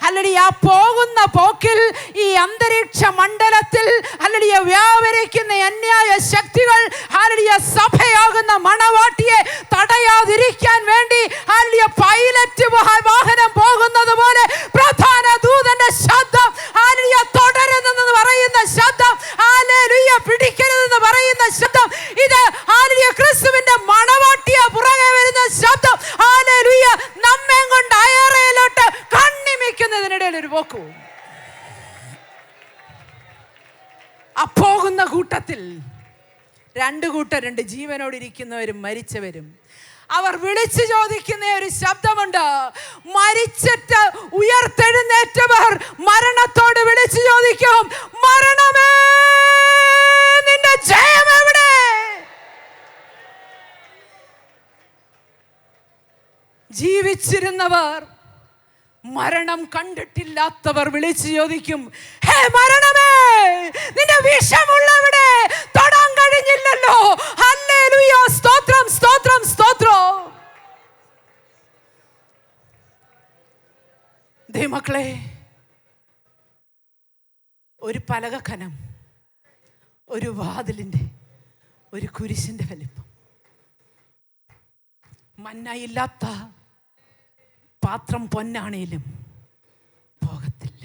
അല്ലെങ്കിൽ ആ പോകുന്ന പോക്കിൽ ഈ അന്തരീക്ഷ മണ്ഡലത്തിൽ അല്ലെങ്കിൽ വ്യാപരിക്കുന്ന അന്യായ ശക്തികൾ അല്ലെങ്കിൽ സഭയാകുന്ന മണവാട്ടിയെ തടയാതിരിക്കാൻ വേണ്ടി അല്ലെങ്കിൽ പൈലറ്റ് വാഹനം പോകുന്നത് പോലെ പ്രധാന ദൂതന്റെ ശബ്ദം, അല്ലെങ്കിൽ തുടരുന്നെന്ന് പറയുന്ന ശബ്ദം, ഹല്ലേലൂയ പിടിക്കരുതെന്ന് പറയുന്ന ശബ്ദം, ഇത് ഹല്ലേലൂയ ക്രിസ്തുവിന്റെ മണവാട്ടിയ പുറകെ വരുന്ന ശബ്ദം, ഹല്ലേലൂയ നമ്മെ കൊണ്ട് അയറയിലോട്ട് കണ്ണിമിക്കുന്നതിനിടയിൽ ഒരു പോക്കു. ആ പോകുന്ന കൂട്ടത്തിൽ 2 കൂട്ടരുണ്ട്, ജീവനോടിരിക്കുന്നവരും മരിച്ചവരും. അവർ വിളിച്ചു ചോദിക്കുന്ന ഒരു ശബ്ദമുണ്ട്. മരിച്ചിട്ട് ഉയർത്തെഴുന്നേറ്റവർ മരണത്തോട് വിളിച്ചു ചോദിക്കും, മരണമേ നിന്റെ ജയം എവിടെ? ജീവിച്ചിരുന്നവർ, മരണം കണ്ടിട്ടില്ലാത്തവർ വിളിച്ചു ചോദിക്കും, ഹേ മരണമേ നിന്റെ വിഷമുള്ളവിടെ തൊടാൻ കഴിഞ്ഞില്ലല്ലോ. ഹല്ലേലൂയ സ്തോത്രം സ്തോത്രം സ്തോത്രം. ദൈവമക്കളെ, ഒരു പലകക്കനം, ഒരു വാതിലിന്റെ, ഒരു കുരിശിന്റെ വലിപ്പം, മന്നയില്ലാത്ത പാത്രം പൊന്നാണേലും പോകത്തില്ല.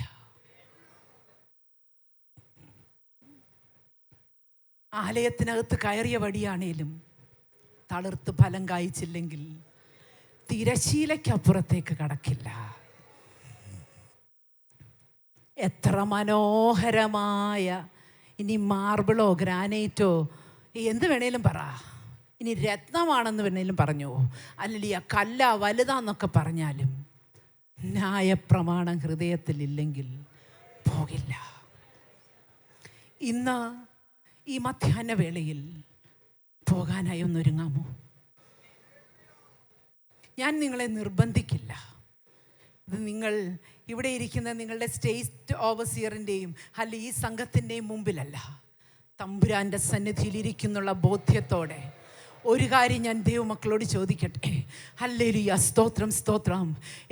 ആലയത്തിനകത്ത് കയറിയ വടിയാണേലും തളിർത്ത് ഫലം കായ്ച്ചില്ലെങ്കിൽ തിരശീലയ്ക്കപ്പുറത്തേക്ക് കടക്കില്ല. എത്ര മനോഹരമായ, ഇനി മാർബിളോ ഗ്രാനൈറ്റോ എന്ത് വേണേലും പറ, ഇനി രത്നമാണെന്ന് വേണേലും പറഞ്ഞു, അല്ലെങ്കിൽ ആ കല്ല വലുതാന്നൊക്കെ പറഞ്ഞാലും ന്യായപ്രമാണം ഹൃദയത്തിലില്ലെങ്കിൽ പോകില്ല. ഇന്ന് ഈ മധ്യാഹ്ന വേളയിൽ പോകാനായി ഒന്നൊരുങ്ങാമോ? ഞാൻ നിങ്ങളെ നിർബന്ധിക്കില്ല. ഇത് നിങ്ങൾ ഇവിടെ ഇരിക്കുന്ന നിങ്ങളുടെ സ്റ്റേറ്റ് ഓവർസിയറിൻ്റെയും അല്ല ഈ സംഘത്തിൻ്റെയും മുമ്പിലല്ല, തമ്പുരാൻ്റെ സന്നിധിയിലിരിക്കുന്നുള്ള ബോധ്യത്തോടെ ഒരു കാര്യം ഞാൻ ദൈവമക്കളോട് ചോദിക്കട്ടെ. ഹല്ലേലൂയ, സ്തോത്രം സ്തോത്രം.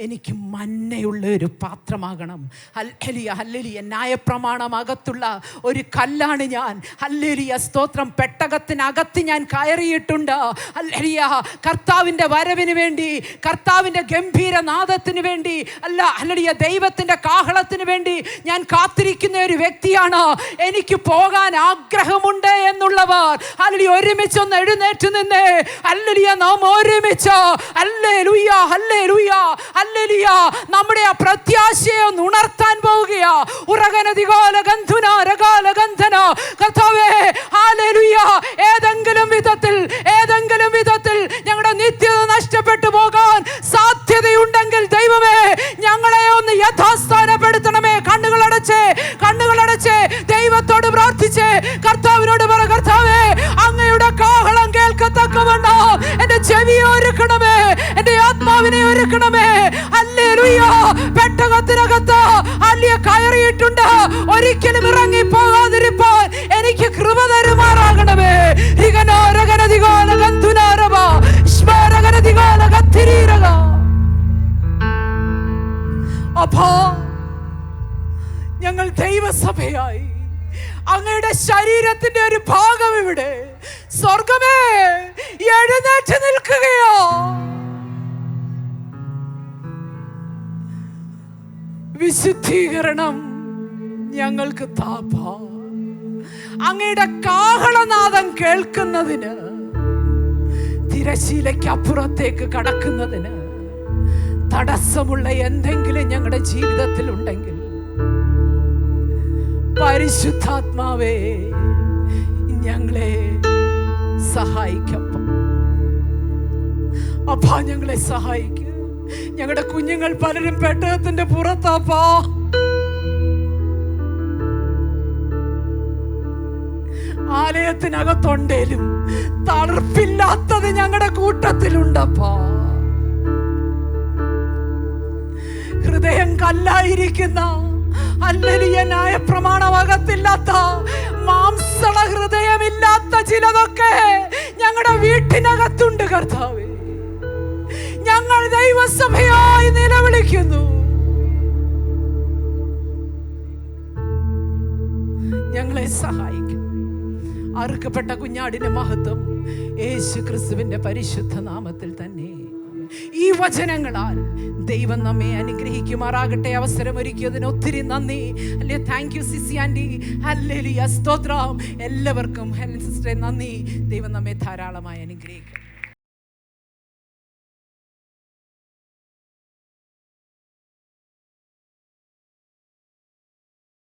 എനിക്ക് മന്നയുള്ള ഒരു പാത്രമാകണം. Hallelujah hallelujah. ന്യായപ്രമാണമകത്തുള്ള ഒരു കല്ലാണ് ഞാൻ. ഹല്ലേലൂയ സ്തോത്രം. പെട്ടകത്തിനകത്ത് ഞാൻ കയറിയിട്ടുണ്ട്. ഹല്ലേലൂയ. കർത്താവിൻ്റെ വരവിന് വേണ്ടി, കർത്താവിൻ്റെ ഗംഭീരനാദത്തിന് വേണ്ടി, അല്ല ഹല്ലേലൂയ, ദൈവത്തിൻ്റെ കാഹളത്തിന് വേണ്ടി ഞാൻ കാത്തിരിക്കുന്ന ഒരു വ്യക്തിയാണ്. എനിക്ക് പോകാൻ ആഗ്രഹമുണ്ട് എന്നുള്ളവർ ഹല്ലേലൂയ ഒരുമിച്ചൊന്ന് എഴുന്നേറ്റ് നിന്ന് ഹല്ലേലൂയ നാം ഒരുമിച്ച് ഹല്ലേലൂയ ഹല്ലേലൂയ ഹല്ലേലൂയ നമ്മുടെ ആ പ്രത്യാശയെ ഒന്ന് ഉണർത്താൻ പോവുകയാ. ഉറഗനദിഗോല ഗന്ധുന രഗാല ഗന്ധന. കർത്താവേ ഹല്ലേലൂയ, ഏതെങ്കിലും വിധത്തിൽ ഞങ്ങളുടെ നിത്യത നഷ്ടപ്പെട്ടു പോകാൻ സാധ്യതയുണ്ടെങ്കിൽ ദൈവമേ ഞങ്ങളെ ഒന്ന് യഥാസ്ഥാനപ്പെടുത്തണമേ. കണ്ണുകളടച്ച് ദൈവത്തോട് പ്രാർത്ഥിച്ച് കർത്താവിനോട് പറ, കർത്താവേ അങ്ങയുടെ കാഹളം കേൾക്കത്തക്കവണ്ണം എന്റെ ചെവിയെ ഒരുക്കണമേ, എന്റെ ആത്മാവിനെ ഒരുക്കണമേ. ഹല്ലേലൂയ. പെട്ടകത്തിനകത്ത് ഹല്ലേലൂയ കയറിയിട്ടുണ്ട്. ഒരിക്കലും ഇറങ്ങി പോകാതിരിപ്പാൻ എനിക്ക് കൃപ തരുമാറാകണമേ. അപ്പാ, ഞങ്ങൾ ദൈവസഭയായി അങ്ങയുടെ ശരീരത്തിന്റെ ഒരു ഭാഗം ഇവിടെ സ്വർഗമേ എഴുന്നേറ്റ് നിൽക്കുകയോ. വിശുദ്ധീകരണം ഞങ്ങൾക്ക് താപ. അങ്ങയുടെ കാഹളനാദം കേൾക്കുന്നതിന്, തിരശീലയ്ക്ക് അപ്പുറത്തേക്ക് കടക്കുന്നതിന് തടസ്സമുള്ള എന്തെങ്കിലും ഞങ്ങളുടെ ജീവിതത്തിൽ ഉണ്ടെങ്കിൽ പരിശുദ്ധാത്മാവേ ഞങ്ങളെ സഹായിക്കപ്പ. അപ്പാ ഞങ്ങളെ സഹായിക്കൂ. ഞങ്ങളുടെ കുഞ്ഞുങ്ങൾ പലരും പെട്ടകത്തിന്റെ പുറത്താപ്പാ. ആലയത്തിനകത്തുണ്ടേലും തളർപ്പില്ലാത്തത് ഞങ്ങളുടെ കൂട്ടത്തിലുണ്ടപ്പാ. ഹൃദയം കല്ലായിരിക്കുന്ന ഹല്ലേലൂയ പ്രമാണമകത്തില്ലാത്ത മാംസള ഹൃദയമില്ലാത്ത ചിലതൊക്കെ ഞങ്ങളുടെ വീട്ടിനകത്തുണ്ട് കർത്താവേ. ഞങ്ങൾ ദൈവസഭയായി നിലവിളിക്കുന്നു. ഞങ്ങളെ സഹായിക്കും. അറുക്കപ്പെട്ട കുഞ്ഞാടിന്റെ മഹത്വം യേശു ക്രിസ്തുവിന്റെ പരിശുദ്ധ നാമത്തിൽ തന്നെ. ഈ വചനങ്ങളാൽ ദൈവം നമ്മെ അനുഗ്രഹിക്കുമാറാകട്ടെ. അവസരമൊരുക്കിയതിന് ഒത്തിരി നന്ദി. അല്ലേ, താങ്ക് യു സിസി ആൻറ്റി. ഹല്ലേലൂയ സ്തോത്രം. എല്ലാവർക്കും ഹെലൻ സിസ്റ്ററെ നന്ദി. ദൈവം നമ്മെ ധാരാളമായി അനുഗ്രഹിക്കും.